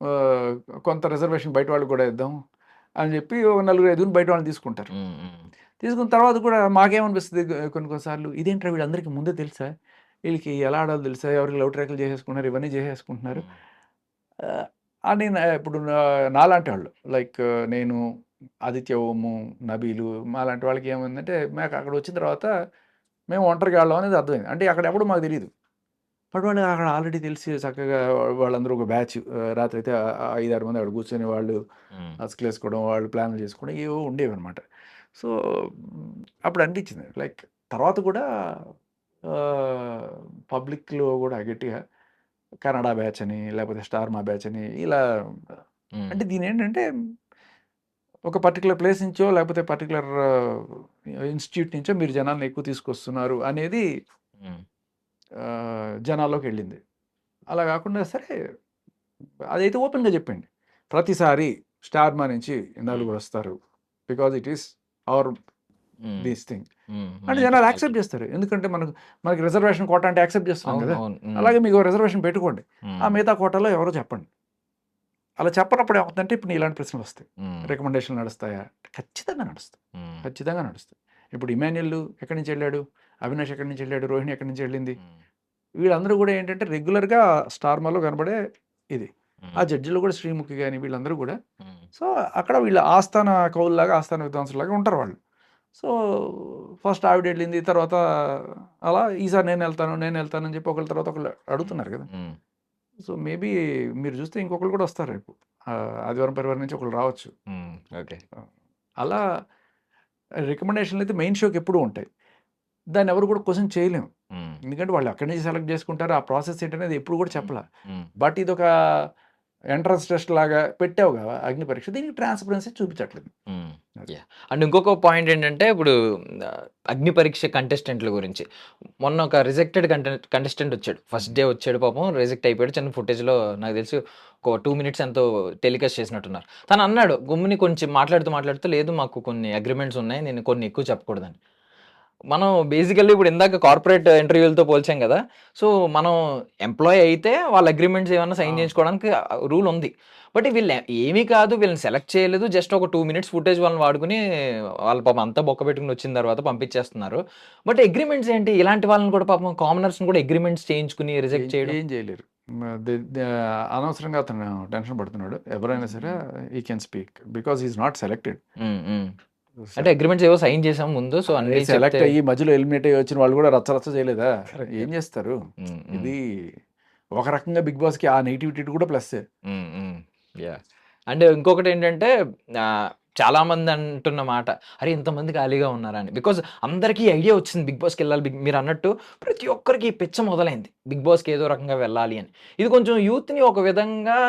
S3: ఆహ్, కొంత రిజర్వేషన్ బయట వాళ్ళకి కూడా ఇద్దాం అని చెప్పి ఓ నలుగురు, ఐదుగురిని బయట వాళ్ళని తీసుకుంటారు.
S2: హ్మ్. హ్మ్.
S3: తీసుకున్న తర్వాత కూడా మాకేమనిపిస్తది కొన్ని కొన్ని సార్లు ఇదేంట్రా వీళ్ళందరికీ ముందే తెలుసా? వీళ్ళకి ఎలా ఆడాలో తెలుసా? ఎవరికి లవ్ ట్రాక్‌లు చేసేసుకున్నారు, ఇవన్నీ చేసేసుకుంటున్నారు.
S2: హ్మ్.
S3: ఆహ్, అని ఇప్పుడు నాలాంటి వాళ్ళు లైక్ నేను, ఆదిత్య ఓము, నబీలు మాలాంటి వాళ్ళకి ఏమైందంటే మాకు అక్కడ వచ్చిన తర్వాత మేము ఒంటరిగా ఆడాం అనేది అర్థమైంది. అంటే అక్కడ ఎవడో మాకు తెలీదు. బట్ వాళ్ళు అక్కడ ఆల్రెడీ తెలిసి చక్కగా వాళ్ళందరూ ఒక బ్యాచ్ రాత్రైతే 5, 6 మంది అక్కడ కూర్చొని వాళ్ళు
S2: హ్మ్.
S3: అసకలేసుకోవడం, వాళ్ళు ప్లాన్లు చేసుకోవడం ఏవో ఉండేవన్నమాట. సో, అప్పుడు అనిపించింది. లైక్ తర్వాత కూడా పబ్లిక్‌లో కూడా గట్టిగా కన్నడ బ్యాచ్ అని, లేకపోతే స్టార్ మా బ్యాచ్ అని ఇలా
S2: హ్మ్.
S3: అంటే దీనేంటంటే ఒక పర్టిక్యులర్ ప్లేస్ నుంచో, లేకపోతే పర్టిక్యులర్ ఇన్‌స్టిట్యూట్ నుంచో మీరు జనాల్ని ఎక్కువ తీసుకొస్తున్నారు అనేది
S2: హ్మ్.
S3: జనాల్లోకెళ్ళింది. అలా గాకుండా సరే అదైతే ఓపెన్‌గా జెప్పండి. ప్రతిసారి 'స్టార్ మా' నుంచి
S2: హ్మ్.
S3: నలుగురొస్తారు. బికాజ్ ఇట్ ఈస్ అవర్
S2: హ్మ్.
S3: This thing.
S2: హ్మ్.
S3: అంటే
S2: మైండ్
S3: జనాలు
S2: క్యాలిక్యులేట్.
S3: యాక్సెప్ట్ జేస్తారు. ఎందుకంటే మనకి రిజర్వేషన్ కోటా అంటే యాక్సెప్ట్ జేస్తున్నాం
S2: అవును.
S3: గదా!
S2: అవును. హ్మ్.
S3: అలాగే మీకు రిజర్వేషన్ పెట్టుకోండి. ఆ
S2: హ్మ్.
S3: మిగతా కోటాలో ఎవరో చెప్పండి. అలా చెప్పనప్పుడు ఏమవుతుందంటే ఇప్పుడు ఇలాంటి ప్రశ్నలొస్తాయి.
S2: హ్మ్.
S3: రికమెండేషన్‌లు నడుస్తాయా? ఖచ్చితంగా నడుస్తాయి.
S2: హ్మ్.
S3: ఖచ్చితంగా నడుస్తాయి. ఇప్పుడు 'ఇమాన్యుల్' ఎక్కడి నుంచెళ్ళాడు? 'అవినాష్' ఎక్కడి నుంచెళ్ళాడు? 'రోహిణి' ఎక్కడి నుంచెళ్ళింది?
S2: హ్మ్.
S3: వీళ్ళందరూ గూడా ఏంటంటే రెగ్యులర్‌గా 'స్టార్ మా'లో కనబడే ఇది. ఆ
S2: హ్మ్.
S3: జడ్జిలు గూడా 'శ్రీముఖి' గాని వీళ్ళందరూ గూడా
S2: హ్మ్.
S3: సో, అక్కడ వీళ్ళ ఆస్థాన కవుల్లాగా, ఆస్థాన విద్వాంసుల్లాగా ఉంటారు వాళ్ళు. సో, ఫస్ట్ ఆవిడెళ్ళింది. తర్వాత అలా ఈసారి నేనెళ్తాను అని చెప్పి ఒకళ్ళ తర్వాత ఒకళ్ళు
S2: హ్మ్.
S3: అడుగుతున్నారు గదా!
S2: హ్మ్.
S3: సో, మేబీ మీరు జూస్తే ఇంకొకళ్ళు గూడా వస్తారు రేపు. ఆదివారం, పరివారం నుంచి ఒకళ్ళు రావచ్చు.
S2: హ్మ్. ఓకే.
S3: అలా రికమెండేషన్‌లయితే మెయిన్ షోకి ఎప్పుడూ ఉంటాయి. దాన్నెవరు గూడా క్వెషన్ చేయలేము.
S2: హ్మ్.
S3: ఎందుకంటే వాళ్ళు అక్కడి నుంచి సెలెక్ట్ జేసుకుంటారు. ఆ ప్రాసెస్ ఏంటనేది ఎప్పుడు గూడా
S2: హ్మ్.
S3: చెప్పలా.
S2: హ్మ్.
S3: బట్ ఇదొక ఎంట్రన్స్ టెస్ట్ లాగా పెట్టావు గదా! అగ్ని పరీక్ష. దీనికి ట్రాన్స్‌పరెన్సీ చూపించట్లేదు.
S2: హ్మ్.
S3: అది.
S2: యాహ్! అండ్ ఇంకొక పాయింట్ ఏంటంటే ఇప్పుడు అగ్ని పరీక్ష కంటెస్టెంట్‌ల గురించి. మొన్న ఒక రిజెక్టెడ్ కంటెస్టెంట్ వచ్చాడు. ఫస్ట్ డే వచ్చాడు పాపం రిజెక్ట్ అయిపోయాడు. చిన్న ఫుటేజ్‌లో నాకు తెలిసి ఒక 2 మినిట్స్ ఎంతో టెలికాస్ట్ చేసినట్టున్నారు. తను అన్నాడు గమ్ముని కొంచెం మాట్లాడుతూ లేదు మాకు కొన్ని అగ్రీమెంట్స్ ఉన్నాయి. నేను కొన్ని ఎక్కువ చెప్పకూడదని. మనం బేసికల్లీ ఇప్పుడు ఇందాక కార్పొరేట్ ఇంటర్వ్యూలతో పోల్చాం గదా! సో, మనం ఎంప్లాయీ అయితే వాళ్ళ అగ్రీమెంట్స్ ఏమన్నా సైన్
S3: అవును.
S2: చేయించుకోవడానికి రూల్ ఉంది. బట్ ఏమీ కాదు వీళ్ళని సెలెక్ట్ చేయలేదు. జస్ట్ ఒక 2 మినిట్స్ ఫుటేజ్ వాళ్ళని వాడుకొని వాళ్ళు పాపం అంతా బొక్కబెట్టుకొని వచ్చిన తర్వాత పంపించేస్తున్నారు. బట్ అగ్రీమెంట్స్ ఏంటి? ఇలాంటి వాళ్ళని కూడా పాపం కామనర్స్‌ని కూడా అగ్రీమెంట్స్ చేయించుకొని
S3: ఏం
S2: రిజెక్ట్ చేయడం.
S3: ఏం జేయలేరు. మ ద ద అనవసరంగా అతను టెన్షన్ పడుతున్నాడు. ఎవరైనా సరే హి can speak. Because he is not selected.
S2: హ్మ్. హ్మ్. అంటే
S3: సెలెక్ట్
S2: అగ్రీమెంట్స్ ఏవో సైన్ చేసాం ముందు. సో,
S3: అరే!
S2: అన్నీ చెప్తే
S3: సెలెక్ట్ అయ్యి మధ్యలో ఎలిమినేట్ అయ్యి వచ్చిన వాళ్ళు గూడా రచ్చ రచ్చ చేయలేదా?
S2: కరెక్ట్.
S3: ఏం జేస్తారు?
S2: హ్మ్. హ్మ్.
S3: ఇది ఒక రకంగా 'బిగ్ బాస్‌కి' ఆ నెగటివిటీ కూడా ప్లస్సే.
S2: హ్మ్. హ్మ్. యాహ్! అండ్ ఇంకొకటేంటంటే ఆహ్, చాలా మంది అంటున్న మాట, అరే ఇంతమంది ఖాళీగా ఉన్నారా అని. బికాజ్ అందరికీ ఐడియా వచ్చింది బిగ్ బాస్కి వెళ్ళాలి, మీరు అన్నట్టు ప్రతి ఒక్కరికి పిచ్చ మొదలైంది బిగ్ బాస్కి ఏదో రకంగా వెళ్ళాలి అని. ఇది కొంచెం యూత్ని ఒక విధంగా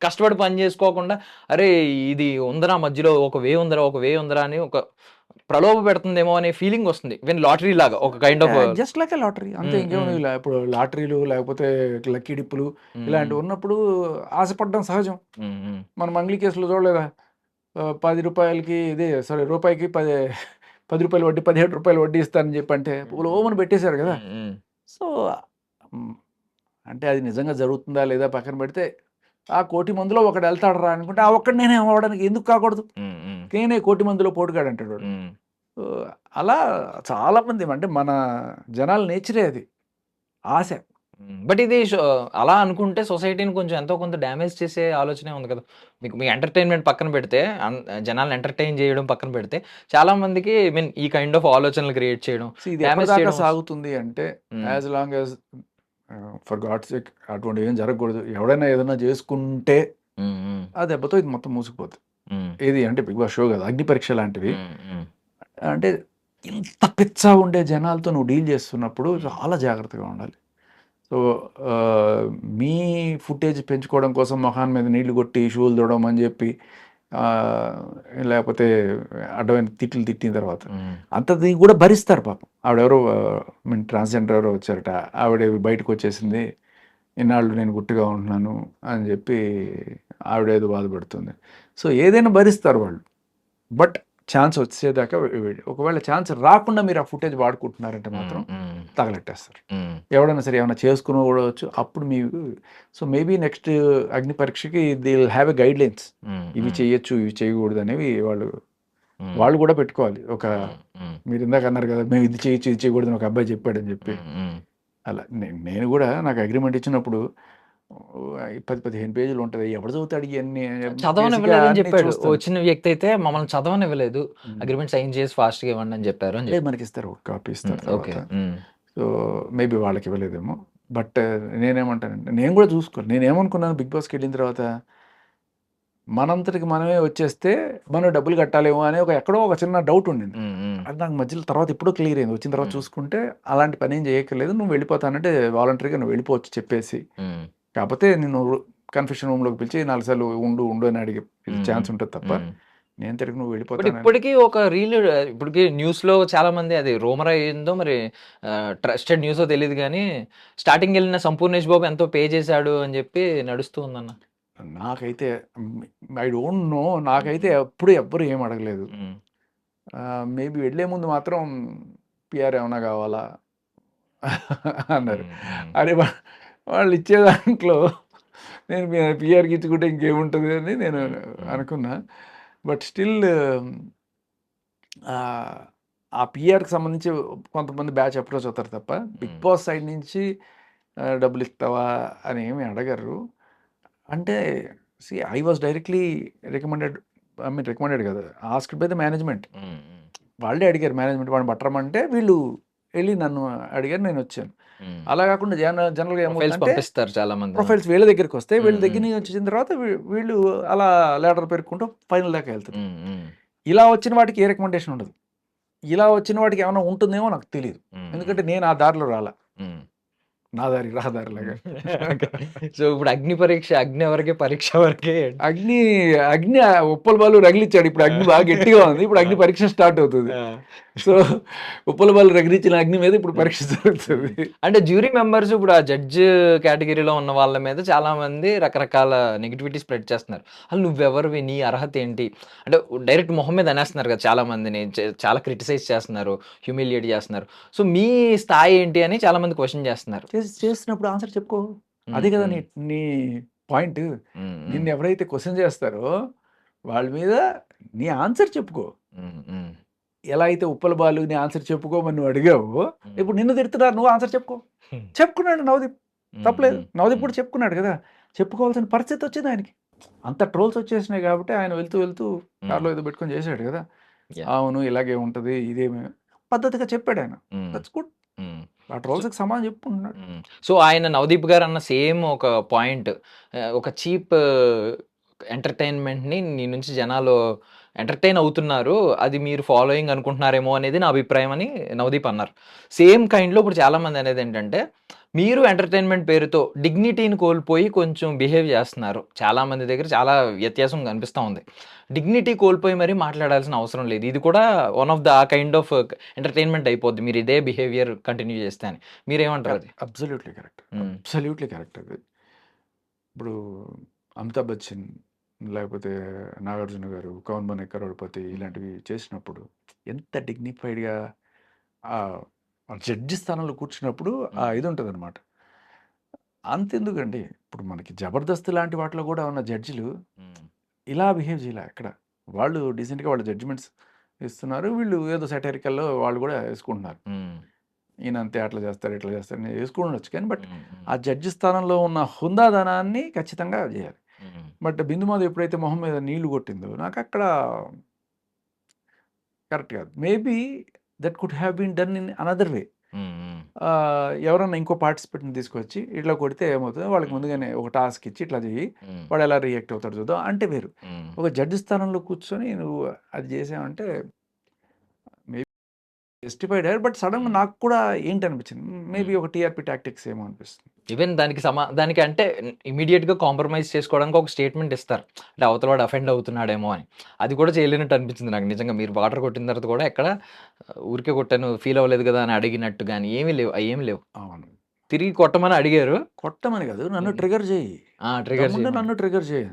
S2: కష్టపడి పని చేసుకోకుండా, అరే ఇది ఉందరా మధ్యలో ఒక వే ఉందరా అని ఒక ప్రలోభ పెడుతుందేమో అనే ఫీలింగ్ వస్తుంది. ఈవెన్ లాటరీ లాగా ఒక kind of.
S3: Just like lottery అంతే, ఇంకేమో ఇప్పుడు లాటరీలు లేకపోతే లక్కీ డిప్పులు ఇలాంటివి ఉన్నప్పుడు ఆశపడడం సహజం. మనం మంగ్లీ కేసులో చూడలేదా, 10 రూపాయలకి రూపాయికి 10 రూపాయలు వడ్డీ, 17 రూపాయలు వడ్డీ ఇస్తానని చెప్పి అంటే ఓమని పెట్టేశారు కదా. సో అంటే అది నిజంగా జరుగుతుందా లేదా పక్కన పెడితే, ఆ 1,00,00,000 మందిలో ఒకడు వెళ్తాడు రా అనుకుంటే ఆ ఒక్కడు నేనే అవ్వడానికి ఎందుకు కాకూడదు, నేనే 1,00,00,000 మందిలో పోటుగాడు అంటాడు వాడు. సో అలా చాలా మంది, అంటే మన జనాల నేచరే అది, ఆశ.
S2: బట్ ఇది అలా అనుకుంటే సొసైటీని కొంచెం ఎంతో కొంత డ్యామేజ్ చేసే ఆలోచనే ఉంది కదా. మీ ఎంటర్టైన్మెంట్ పక్కన పెడితే, జనాలను ఎంటర్టైన్ చేయడం పక్కన పెడితే, చాలా మందికి మీన్ ఈ కైండ్ ఆఫ్ ఆలోచనలు క్రియేట్ చేయడం,
S3: ఇది ఎప్పటిదాకా సాగుతుంది అంటే, as long as for God's sake అటువంటి ఏం జరగకూడదు. ఎవడైనా ఏదైనా చేసుకుంటే ఆ దెబ్బతో ఇది మొత్తం మూసుకుపోతుంది. ఏది అంటే బిగ్ బాస్ షో కదా, అగ్ని పరీక్ష లాంటివి. అంటే ఇంత పిచ్చ ఉండే జనాలతో నువ్వు డీల్ చేస్తున్నప్పుడు చాలా జాగ్రత్తగా ఉండాలి. సో మీ ఫుటేజ్ పెంచుకోవడం కోసం మొహాన్ మీద నీళ్లు కొట్టి షూలు తోడడం అని చెప్పి, లేకపోతే అడ్డమైన తిట్లు తిట్టిన తర్వాత అంతది కూడా భరిస్తారు పాపం. ఆవిడెవరో మీన్ ట్రాన్స్జెండర్ ఎవరో వచ్చారట, ఆవిడ బయటకు వచ్చేసింది, ఇన్నాళ్ళు నేను గుట్టుగా ఉంటున్నాను అని చెప్పి ఆవిడ ఏదో బాధపడుతుంది. సో ఏదైనా భరిస్తారు వాళ్ళు. బట్ ఛాన్స్ వచ్చేదాకా ఒకవేళ ఛాన్స్ రాకుండా మీరు ఆ ఫుటేజ్ వాడుకుంటున్నారంటే మాత్రం తగలెట్టేస్తారు. ఎవడైనా సరే ఏమైనా చేసుకుని కూడవచ్చు అప్పుడు మీకు. సో మేబీ నెక్స్ట్ అగ్ని పరీక్షకి they will have a guidelines, ఇవి చేయొచ్చు ఇవి చేయకూడదు అనేవి వాళ్ళు కూడా పెట్టుకోవాలి. ఒక మీరు ఇందాక అన్నారు కదా, మేము ఇది చేయొచ్చు ఇది చేయకూడదు అని ఒక అబ్బాయి చెప్పాడని చెప్పి, అలా నేను కూడా నాకు అగ్రిమెంట్ ఇచ్చినప్పుడు 10-15 పేజీలు ఉంటుంది, ఎవడు చదువుతాడు ఇవన్నీ,
S2: చదవనివ్వలేదని చెప్పాడు. వచ్చిన వ్యక్తి అయితే మమ్మల్ని చదవనివ్వలేదు, అగ్రిమెంట్ సైన్ చేసి ఫాస్ట్ గా ఇవ్వండి అని చెప్పారు.
S3: మనకి ఇస్తారు, ఒక కాపీ ఇస్తారు. సో మేబీ వాళ్ళకి ఇవ్వలేదేమో. బట్ నేనేమంటానంటే, నేను కూడా చూసుకోవాలి. నేనేమనుకున్నాను బిగ్ బాస్కి వెళ్ళిన తర్వాత, మనంతటికి మనమే వచ్చేస్తే మనం డబ్బులు కట్టాలేమో అనే ఎక్కడో ఒక చిన్న డౌట్ ఉండింది. అది నాకు మధ్యలో తర్వాత ఎప్పుడో క్లియర్ అయింది. వచ్చిన తర్వాత చూసుకుంటే అలాంటి పని ఏం చేయక్కర్లేదు, నువ్వు వెళ్ళిపోతానంటే వాలంటరీగా నువ్వు వెళ్ళిపోవచ్చు చెప్పేసి. కాకపోతే నేను కన్ఫెషన్ రూమ్లోకి పిలిచి 4 సార్లు ఉండు అని అడిగి ఛాన్స్ ఉంటుంది తప్ప, నేను తిరిగి నువ్వు వెళ్ళిపోతాను.
S2: ఇప్పటికీ ఒక రీల్, ఇప్పటికీ న్యూస్ లో చాలా మంది, అది రూమర్ అయ్యిందో మరి ట్రస్టెడ్ న్యూస్ తెలియదు కానీ, స్టార్టింగ్ వెళ్ళిన సంపూర్ణేష్ బాబు ఎంతో పే చేశాడు అని చెప్పి నడుస్తూ ఉందన్న.
S3: నాకైతే ఐ డోంట్ నో, నాకైతే ఎప్పుడు ఎవ్వరు ఏం అడగలేదు. మేబీ వెళ్ళే ముందు మాత్రం పిఆర్ ఏమైనా కావాలా అన్నారు. అరే వాళ్ళు ఇచ్చే దాంట్లో నేను పిఆర్కి ఇచ్చుకుంటే ఇంకేముంటుంది అని నేను అనుకున్నా. బట్ స్టిల్ ఆ పిఆర్కి సంబంధించి కొంతమంది బ్యాచ్ అప్రోచ్ అవుతారు తప్ప, బిగ్ బాస్ సైడ్ నుంచి డబ్బులు ఇస్తావా అని ఏమి అడగరు. అంటే ఐ వాజ్ డైరెక్ట్లీ రికమెండెడ్ కదా, ఆస్క్డ్ బై ద మేనేజ్మెంట్. వాళ్ళే అడిగారు మేనేజ్మెంట్ వాడిని పట్టరమంటే, వీళ్ళు వెళ్ళి నన్ను అడిగారు, నేను వచ్చాను. అలా కాకుండా జనరల్గా
S2: ఏమవుతుందంటే
S3: చాలా మంది ప్రొఫైల్స్ వీళ్ళ దగ్గరికి వస్తే, వీళ్ళ దగ్గర నుంచి వచ్చిన తర్వాత వీళ్ళు అలా లేటర్ పెరుక్కుంటూ ఫైనల్ దాకా వెళ్తారు. ఇలా వచ్చిన వాటికి ఏ రికమెండేషన్ ఉండదు. ఇలా వచ్చిన వాటికి ఏమైనా ఉంటుందేమో నాకు తెలియదు, ఎందుకంటే నేను ఆ దారిలో రాలా, నా దారి రహదారిలాగా.
S2: సో ఇప్పుడు అగ్ని పరీక్ష, అగ్ని ఎవరికే పరీక్ష వరకే.
S3: అగ్ని ఉప్పల బాలు రగిలిచ్చాడు, ఇప్పుడు అగ్ని బాగా గట్టిగా ఉంది, ఇప్పుడు అగ్ని పరీక్ష స్టార్ట్ అవుతుంది. సో ఉప్పల బాలు రగిలించిన అగ్ని మీద ఇప్పుడు పరీక్ష జరుగుతుంది.
S2: అంటే జ్యూరీ మెంబర్స్ ఇప్పుడు ఆ జడ్జ్ కేటగిరీలో ఉన్న వాళ్ళ మీద చాలా మంది రకరకాల నెగిటివిటీ స్ప్రెడ్ చేస్తున్నారు. అసలు నువ్వెవరివి, నీ అర్హత ఏంటి అంటే డైరెక్ట్ మొహం మీద అనేస్తున్నారు కదా, చాలా మందిని చాలా క్రిటిసైజ్ చేస్తున్నారు, హ్యూమిలియేట్ చేస్తున్నారు. సో మీ స్థాయి ఏంటి అని చాలా మంది క్వశ్చన్ చేస్తున్నారు.
S3: చేస్తున్నప్పుడు ఆన్సర్ చెప్పుకో, అదే కదా నీ పాయింట్. నిన్ను ఎవరైతే క్వశ్చన్ చేస్తారో వాళ్ళ మీద నీ ఆన్సర్ చెప్పుకో. ఎలా అయితే ఉప్పల బాలు నీ ఆన్సర్ చెప్పుకోమని నువ్వు అడిగావు, ఇప్పుడు నిన్ను తిడుతున్నారు, నువ్వు ఆన్సర్ చెప్పుకున్నాడు నవదీప్, తప్పలేదు. నవదీప్ కూడా చెప్పుకున్నాడు కదా, చెప్పుకోవాల్సిన పరిస్థితి వచ్చింది ఆయనకి. అంత ట్రోల్స్ వచ్చేసినాయి కాబట్టి ఆయన వెళ్తూ కార్లో ఏదో పెట్టుకొని చేశాడు కదా. అవును ఇలాగే ఉంటుంది, ఇదేమి పద్ధతిగా చెప్పాడు ఆయన. That's good. ఆ ట్రోల్స్కి సమానం చెప్పుకుంటున్నాడు.
S2: సో ఆయన నవదీప్ గారు అన్న సేమ్ ఒక పాయింట్, ఒక చీప్ ఎంటర్టైన్మెంట్ని నీ నుంచి జనాలు ఎంటర్టైన్ అవుతున్నారు, అది మీరు ఫాలోయింగ్ అనుకుంటున్నారేమో అనేది నా అభిప్రాయం అని నవదీప్ అన్నారు. సేమ్ కైండ్లో ఇప్పుడు చాలామంది అనేది ఏంటంటే మీరు ఎంటర్టైన్మెంట్ పేరుతో డిగ్నిటీని కోల్పోయి కొంచెం బిహేవ్ చేస్తున్నారు. చాలామంది దగ్గర చాలా వ్యత్యాసం కనిపిస్తూ ఉంది. డిగ్నిటీ కోల్పోయి మరీ మాట్లాడాల్సిన అవసరం లేదు. ఇది కూడా one of the kind of entertainment అయిపోద్ది మీరు ఇదే బిహేవియర్ కంటిన్యూ చేస్తే అని. మీరేమంటారు అది?
S3: Absolutely correct, absolutely correct. అది ఇప్పుడు అమితాబ్ బచ్చన్ లేకపోతే నాగార్జున గారు, కౌన్ బనే కరోడ్పతి ఇలాంటివి చేసినప్పుడు ఎంత డిగ్నిఫైడ్గా జడ్జి స్థానంలో కూర్చున్నప్పుడు ఆ ఇది ఉంటుంది అనమాట. అంతెందుకండి, ఇప్పుడు మనకి జబర్దస్త్ లాంటి వాటిలో కూడా ఉన్న జడ్జిలు ఇలా బిహేవ్ చేయాలి. అక్కడ వాళ్ళు డీసెంట్గా వాళ్ళ జడ్జిమెంట్స్ ఇస్తున్నారు, వీళ్ళు ఏదో సెటరికల్లో వాళ్ళు కూడా వేసుకుంటున్నారు. ఈయన అంతే అట్లా చేస్తారు ఇట్లా చేస్తారు అని వేసుకుండొచ్చు, కానీ బట్ ఆ జడ్జి స్థానంలో ఉన్న హుందాదనాన్ని ఖచ్చితంగా చేయాలి. బట్ బిందుమాధవ్ ఎప్పుడైతే మొహం మీద నీళ్లు కొట్టిందో నాకు అక్కడ కరెక్ట్ కాదు. Maybe that could have been done in another way. ఎవరన్నా ఇంకో పార్టిసిపెంట్ని తీసుకొచ్చి ఇట్లా కొడితే ఏమవుతుందో వాళ్ళకి ముందుగానే ఒక టాస్క్ ఇచ్చి ఇట్లా చెయ్యి, వాడు ఎలా రియాక్ట్ అవుతాడు చూద్దాం అంటే వేరు. ఒక జడ్జి స్థానంలో కూర్చొని నువ్వు అది చేసావంటే మేబీ జస్టిఫైడ్ అయ్యారు. బట్ సడన్గా నాకు కూడా ఏంటి అనిపించింది, మేబీ ఒక టీఆర్పీ టాక్టిక్స్ ఏమో అనిపిస్తుంది.
S2: ఈవెన్ దానికి అంటే ఇమీడియట్గా కాంప్రమైజ్ చేసుకోవడానికి ఒక స్టేట్మెంట్ ఇస్తారు, అంటే అవతల వాడు అఫెండ్ అవుతున్నాడేమో అని. అది కూడా చేయలేనట్టు అనిపించింది నాకు నిజంగా. మీరు వాటర్ కొట్టిన తర్వాత కూడా ఎక్కడ ఊరికే కొట్టాను ఫీల్ అవ్వలేదు కదా అని అడిగినట్టు కానీ ఏమీ లేవు.
S3: అవును,
S2: తిరిగి కొట్టమని అడిగారు.
S3: కొట్టమని కాదు, నన్ను ట్రిగర్ చేయి,
S2: ట్రిగర్
S3: నన్ను ట్రిగర్ చేయి.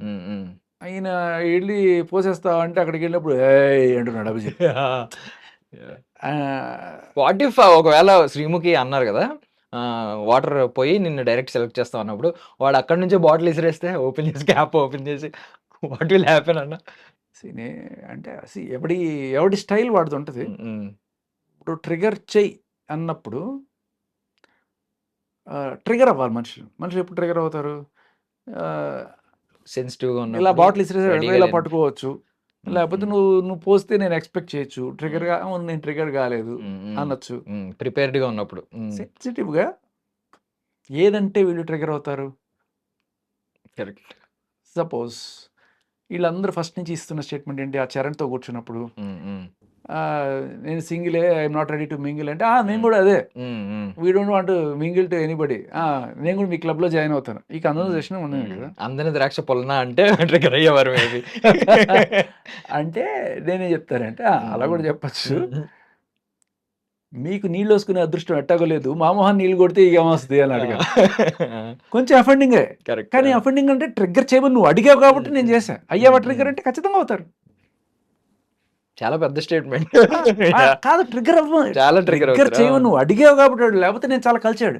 S3: ఆయన వెళ్ళి పోసేస్తా అంటే అక్కడికి వెళ్ళినప్పుడు అంటున్నాడు అభిజిత్.
S2: వాట్ ఇఫ్ ఒకవేళ శ్రీముఖి అన్నారు కదా వాటర్ పోయి నిన్ను డైరెక్ట్ సెలెక్ట్ చేస్తాం అన్నప్పుడు వాడు అక్కడ నుంచే బాటిల్ విసిరేస్తే ఓపెన్ చేసి క్యాప్ ఓపెన్ చేసి వాట్ విల్ హ్యాపెన్ అన్న?
S3: అంటే ఎవడి స్టైల్ వాడుతూ ఉంటుంది. ఇప్పుడు ట్రిగర్ చెయ్యి అన్నప్పుడు ట్రిగర్ అవ్వాలి మనుషులు ఎప్పుడు ట్రిగర్ అవుతారు?
S2: సెన్సిటివ్గా
S3: ఇలా బాటిల్ ఇసిరేసి ఇలా పట్టుకోవచ్చు, లేకపోతే నువ్వు పోస్తే నేను ఎక్స్పెక్ట్ చేయొచ్చు. ట్రిగర్గా నేను ట్రిగర్ కాలేదు అనొచ్చు.
S2: ప్రిపేర్డ్గా ఉన్నప్పుడు
S3: సెన్సిటివ్గా ఏదంటే వీళ్ళు ట్రిగర్ అవుతారు.
S2: కరెక్ట్.
S3: సపోజ్ వీళ్ళందరూ ఫస్ట్ నుంచి ఇస్తున్న స్టేట్మెంట్ ఏంటి, ఆ చరణ్తో కూర్చున్నప్పుడు నేను సింగిలే, I'm not ready to mingle అంటే నేను కూడా అదే, we don't want mingle to anybody, నేను కూడా మీ క్లబ్లో జాయిన్ అవుతాను. ఈ కన్వర్సేషన్ ఉన్నది కదా.
S2: అందరిని ద్రాక్ష పొలనా అంటే ట్రిగర్ అయ్యేవారు మేబీ.
S3: అంటే నేనేం చెప్తానంటే అలా కూడా చెప్పచ్చు. మీకు నీళ్ళు వేసుకునే అదృష్టం ఎట్టాగలేదు, మా మొహాన్ని నీళ్ళు కొడితే ఏమొస్తుంది అని అడిగా. కొంచెం అఫెండింగే, కానీ అఫెండింగ్ అంటే ట్రిగ్గర్ చేయమని నువ్వు అడిగావు కాబట్టి నేను చేశా. అయ్యావా ట్రిగ్గర్ అంటే ఖచ్చితంగా అవుతారు.
S2: చాలా పెద్ద స్టేట్మెంట్
S3: కాదు, ట్రిగ్గర్
S2: చాలా ట్రిగ్గర్
S3: చేయమని నువ్వు అడిగావు కాబట్టి, లేకపోతే నేను చాలా కలిచాడు.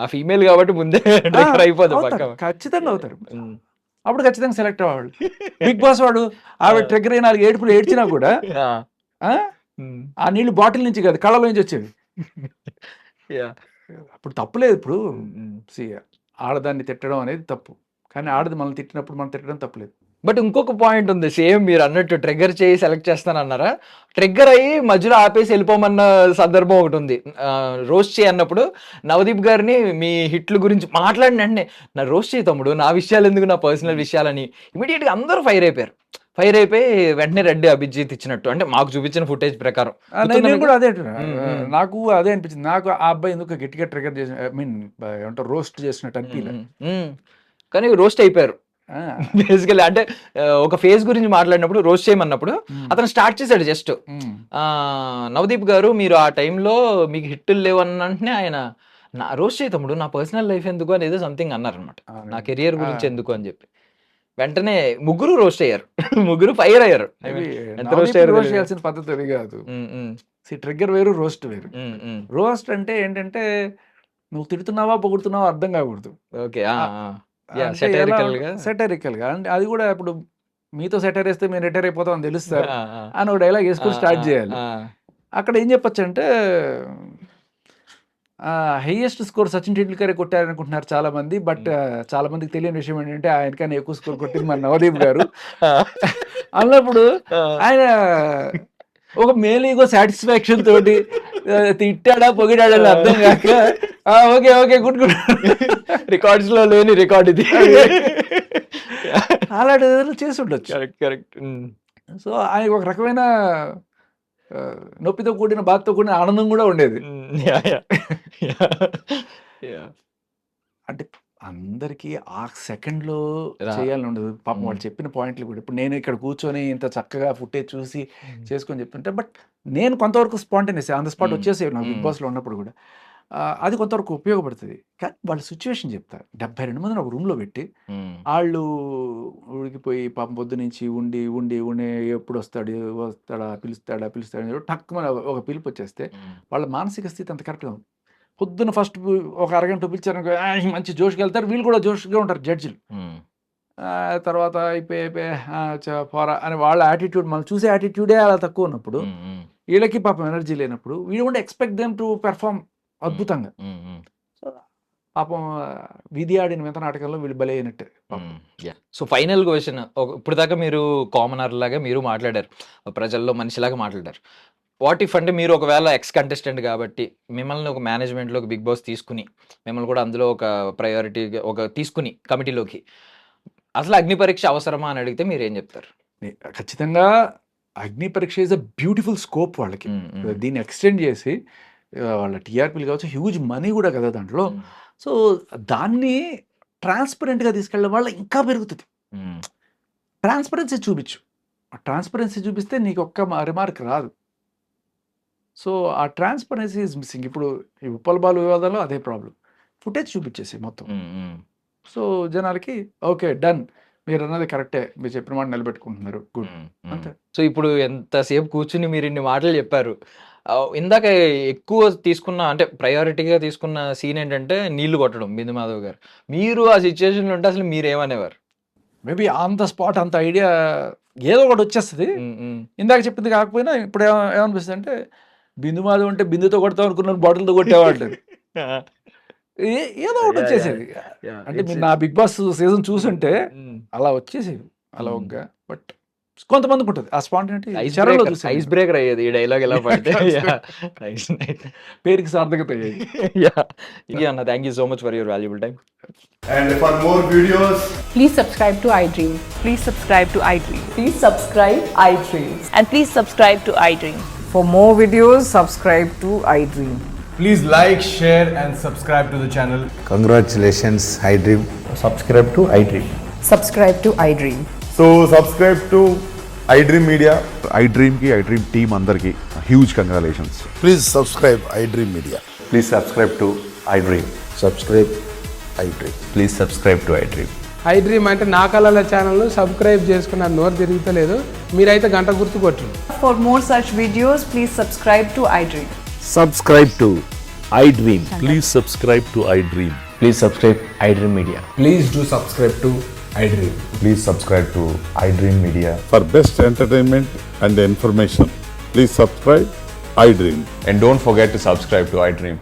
S2: ఆ ఫీమేల్ కాబట్టి ముందే ట్రిగ్గర్ అయిపోతుంది,
S3: ఖచ్చితంగా అవుతారు. అప్పుడు ఖచ్చితంగా సెలెక్ట్ అవ్వాలి. బిగ్ బాస్ వాడు ఆవిడ ట్రిగ్గర్ అయి 4 ఏడుపులు ఏడ్చినా కూడా ఆ నీళ్లు బాటిల్ నుంచి కాదు కళ్ళలో నుంచి వచ్చేవి. అప్పుడు తప్పులేదు. ఇప్పుడు ఆడదాన్ని తిట్టడం అనేది తప్పు, కానీ ఆడది మనల్ని తిట్టినప్పుడు మనం తిట్టడం తప్పులేదు.
S2: బట్ ఇంకొక పాయింట్ ఉంది, సేమ్ మీరు అన్నట్టు ట్రిగ్గర్ చేయి సెలెక్ట్ చేస్తానన్నారా, ట్రిగ్గర్ అయ్యి మధ్యలో ఆపేసి వెళ్ళిపోమన్న సందర్భం ఒకటి ఉంది. రోస్ట్ చేయి అన్నప్పుడు నవదీప్ గారిని మీ హిట్ల గురించి మాట్లాడిన వెంటనే నా రోస్ట్ చేయి తమ్ముడు, నా విషయాలు ఎందుకు, నా పర్సనల్ విషయాలని ఇమీడియట్గా అందరూ ఫైర్ అయిపోయి వెంటనే రెడ్డి అభిజిత్ ఇచ్చినట్టు, అంటే మాకు చూపించిన ఫుటేజ్ ప్రకారం
S3: నేను కూడా అదే నాకు అదే అనిపించింది. నాకు ఆ అబ్బాయి ఎందుకు గట్టిగా ట్రిగ్గర్ చేసి ఏమంటారు రోస్ట్ చేసినట్టు అనిపించలేదు,
S2: కానీ రోస్ట్ అయిపోయారు బేసికలీ. అంటే ఒక ఫేజ్ గురించి మాట్లాడినప్పుడు రోస్ట్ చేయమన్నప్పుడు అతను స్టార్ట్ చేశాడు జస్ట్, నవదీప్ గారు మీరు ఆ టైంలో మీకు హిట్టులు లేవన్నంటే ఆయన నా రోస్ట్ చేయి తమ్ముడు, నా పర్సనల్ లైఫ్ ఎందుకు అనేది సంథింగ్ అన్నారనమాట, నా కెరియర్ గురించి ఎందుకు అని చెప్పి. వెంటనే ముగ్గురు రోస్ట్ అయ్యారు, ముగ్గురు ఫైర్ అయ్యారు.
S3: ఎంత రోస్ట్ చేయాల్సిన పద్ధతి అది కాదు. ట్రిగ్గర్ వేరు, రోస్ట్ వేరు. రోస్ట్ అంటే ఏంటంటే నువ్వు తిడుతున్నావా పొగుడుతున్నావా అర్థం కాకూడదు.
S2: ఓకే,
S3: సెటరికల్ గా అంటే అది కూడా ఇప్పుడు మీతో సెటర్ వేస్తే మేము రిటైర్ అయిపోతాం అని తెలుస్తారు అని ఒక డైలాగ్ వేసుకుని స్టార్ట్ చేయాలి. అక్కడ ఏం చెప్పచ్చు అంటే హైయెస్ట్ స్కోర్ సచిన్ టెండూల్కర్ కొట్టారనుకుంటున్నారు చాలా మంది, బట్ చాలా మందికి తెలియని విషయం ఏంటంటే ఆయనకన్నా ఎక్కువ స్కోర్ కొట్టింది మన నవదీప్ గారు అన్నప్పుడు ఆయన ఒక మేలీగో సాటిస్ఫాక్షన్ తోటి తిట్టాడా పొగిడాడా అర్థం కాక ఓకే గుడ్ రికార్డ్స్ లో లేని రికార్డ్ ఇది అలాంటి ఏదైనా చేసి ఉండొచ్చు.
S2: కరెక్ట్.
S3: సో ఆయనకు ఒక రకమైన నొప్పితో కూడిన బాధతో కూడిన ఆనందం కూడా ఉండేది. అంటే అందరికీ ఆ సెకండ్‌లో చేయాలని ఉండదు. పాపం వాళ్ళు చెప్పిన పాయింట్లు కూడా ఇప్పుడు నేను ఇక్కడ కూర్చొని ఇంత చక్కగా ఫుటేజ్ చూసి చేసుకొని చెప్తుంటే బట్ నేను కొంతవరకు స్పాంటేనియస్ ఆన్ ద స్పాట్ వచ్చేసేవి నాకు బిగ్ బాస్‌లో ఉన్నప్పుడు కూడా. అది కొంతవరకు ఉపయోగపడుతుంది. కానీ వాళ్ళు సిచ్యువేషన్ చెప్తారు. 72 మందిని ఒక రూమ్‌లో పెట్టి ఆళ్ళు ఉడికిపోయి పాపం పొద్దునుంచి ఉండి వస్తాడా పిలుస్తాడా అని టక్కుమని ఒక పిలుపు వచ్చేస్తే వాళ్ళ మానసిక స్థితి అంత కరెక్ట్‌గా ఉంది. పొద్దున ఫస్ట్ ఒక అరగంట పిలిచారనుకో మంచి జోష్‌కి వెళ్తారు. వీళ్ళు కూడా జోష్‌గా ఉంటారు జడ్జిలు. తర్వాత అయిపోయి పోరా అని వాళ్ళ యాటిట్యూడ్ మనం చూసే యాటిట్యూడే అలా తక్కువ ఉన్నప్పుడు వీళ్ళకి పాపం ఎనర్జీ లేనప్పుడు we don't expect them to perform అద్భుతంగా. సో పాపం వీధి ఆడిన మిగతా నాటకంలో వీళ్ళు బలి అయినట్టే.
S2: సో ఫైనల్ క్వశ్చన్, ఇప్పుడు దాకా మీరు కామనర్ లాగా మీరు మాట్లాడారు, ప్రజల్లో మనిషిలాగా మాట్లాడారు. వాట్ ఇఫ్ అంటే మీరు ఒకవేళ ఎక్స్ కంటెస్టెంట్ కాబట్టి మిమ్మల్ని ఒక మేనేజ్మెంట్లోకి బిగ్ బాస్ తీసుకుని మిమ్మల్ని కూడా అందులో ఒక ప్రయారిటీ తీసుకుని కమిటీలోకి అసలు అగ్ని పరీక్ష అవసరమా అని అడిగితే మీరు ఏం చెప్తారు?
S3: ఖచ్చితంగా అగ్ని పరీక్ష ఈజ్ అ బ్యూటిఫుల్ స్కోప్ వాళ్ళకి. దీన్ని ఎక్స్టెండ్ చేసి వాళ్ళ టీఆర్పీలు కావచ్చు, హ్యూజ్ మనీ కూడా కదా దాంట్లో. సో దాన్ని ట్రాన్స్పరెంట్గా తీసుకెళ్ళడం వల్ల ఇంకా పెరుగుతుంది. ట్రాన్స్పరెన్సీ చూపించు. ఆ ట్రాన్స్పరెన్సీ చూపిస్తే నీకు ఒక్క రిమార్క్ రాదు. సో ఆ ట్రాన్స్పరెన్సీ ఈజ్ మిస్సింగ్. ఇప్పుడు ఈ ఉప్పల్ బాలు వివాదంలో అదే ప్రాబ్లం. ఫుటేజ్ చూపించేసి మొత్తం. సో జనాలకి ఓకే డన్, మీరు అన్నది కరెక్టే, మీరు చెప్పిన మాట నిలబెట్టుకుంటున్నారు, గుడ్ అంతే.
S2: సో ఇప్పుడు ఎంతసేపు కూర్చుని మీరు ఇన్ని మాటలు చెప్పారు. ఇందాక ఎక్కువ తీసుకున్న అంటే ప్రయారిటీగా తీసుకున్న సీన్ ఏంటంటే నీళ్లు కొట్టడం బిందు మాధవ్ గారు. మీరు ఆ సిచ్యువేషన్లో ఉంటే అసలు మీరు ఏమనేవారు?
S3: మేబీ ఆన్ ద స్పాట్ అంత ఐడియా ఏదో ఒకటి వచ్చేస్తుంది. ఇందాక చెప్పింది కాకపోయినా ఇప్పుడు ఏమనిపిస్తుంది అంటే బిందు మాధవ్ అంటే బిందుతో కొడతాం అనుకున్నాను, బాటిల్తో కొట్టేవాళ్ళు. ఏదో ఒకటి వచ్చేసేది. అంటే మీరు నా బిగ్ బాస్ సీజన్ చూసుంటే అలా వచ్చేసేది అలా ఒక్క. బట్ కొంతమందికి ఉంటుంది ఆ స్పాంటేనిటీ.
S2: ఐస్ బ్రేకర్ అయ్యేది ఈ డైలాగ్ ఎలా పడితే.
S3: పేరుకి సార్థకత అయ్యేది.
S2: అన్న thank you so much for your valuable time.
S4: And for more videos,
S5: Please subscribe to iDream.
S6: Please subscribe to iDream.
S5: Please subscribe iDream.
S6: And please subscribe to iDream.
S5: For more videos, subscribe to iDream.
S4: please like, share and subscribe to the channel.
S7: Congratulations, iDream.
S8: Subscribe to iDream.
S5: Subscribe to iDream.
S4: So subscribe to iDream Media.
S9: iDream ki iDream team andarki huge congratulations.
S7: Please subscribe iDream Media.
S8: Please subscribe to iDream.
S7: Subscribe iDream.
S8: Please subscribe to iDream.
S10: iDream అంటే నా కళల ఛానల్ను subscribe చేసుకున్న నోరు తిరుగుతలేదు, మీరైతే గంట గుర్తు కొట్టండి.
S5: For more such videos, please subscribe to iDream.
S8: Subscribe to iDream. Please subscribe to iDream. Please subscribe iDream Media.
S4: Please do subscribe to iDream.
S8: Please subscribe to iDream Media.
S9: For best entertainment and information, please subscribe iDream.
S8: And don't forget to subscribe to iDream.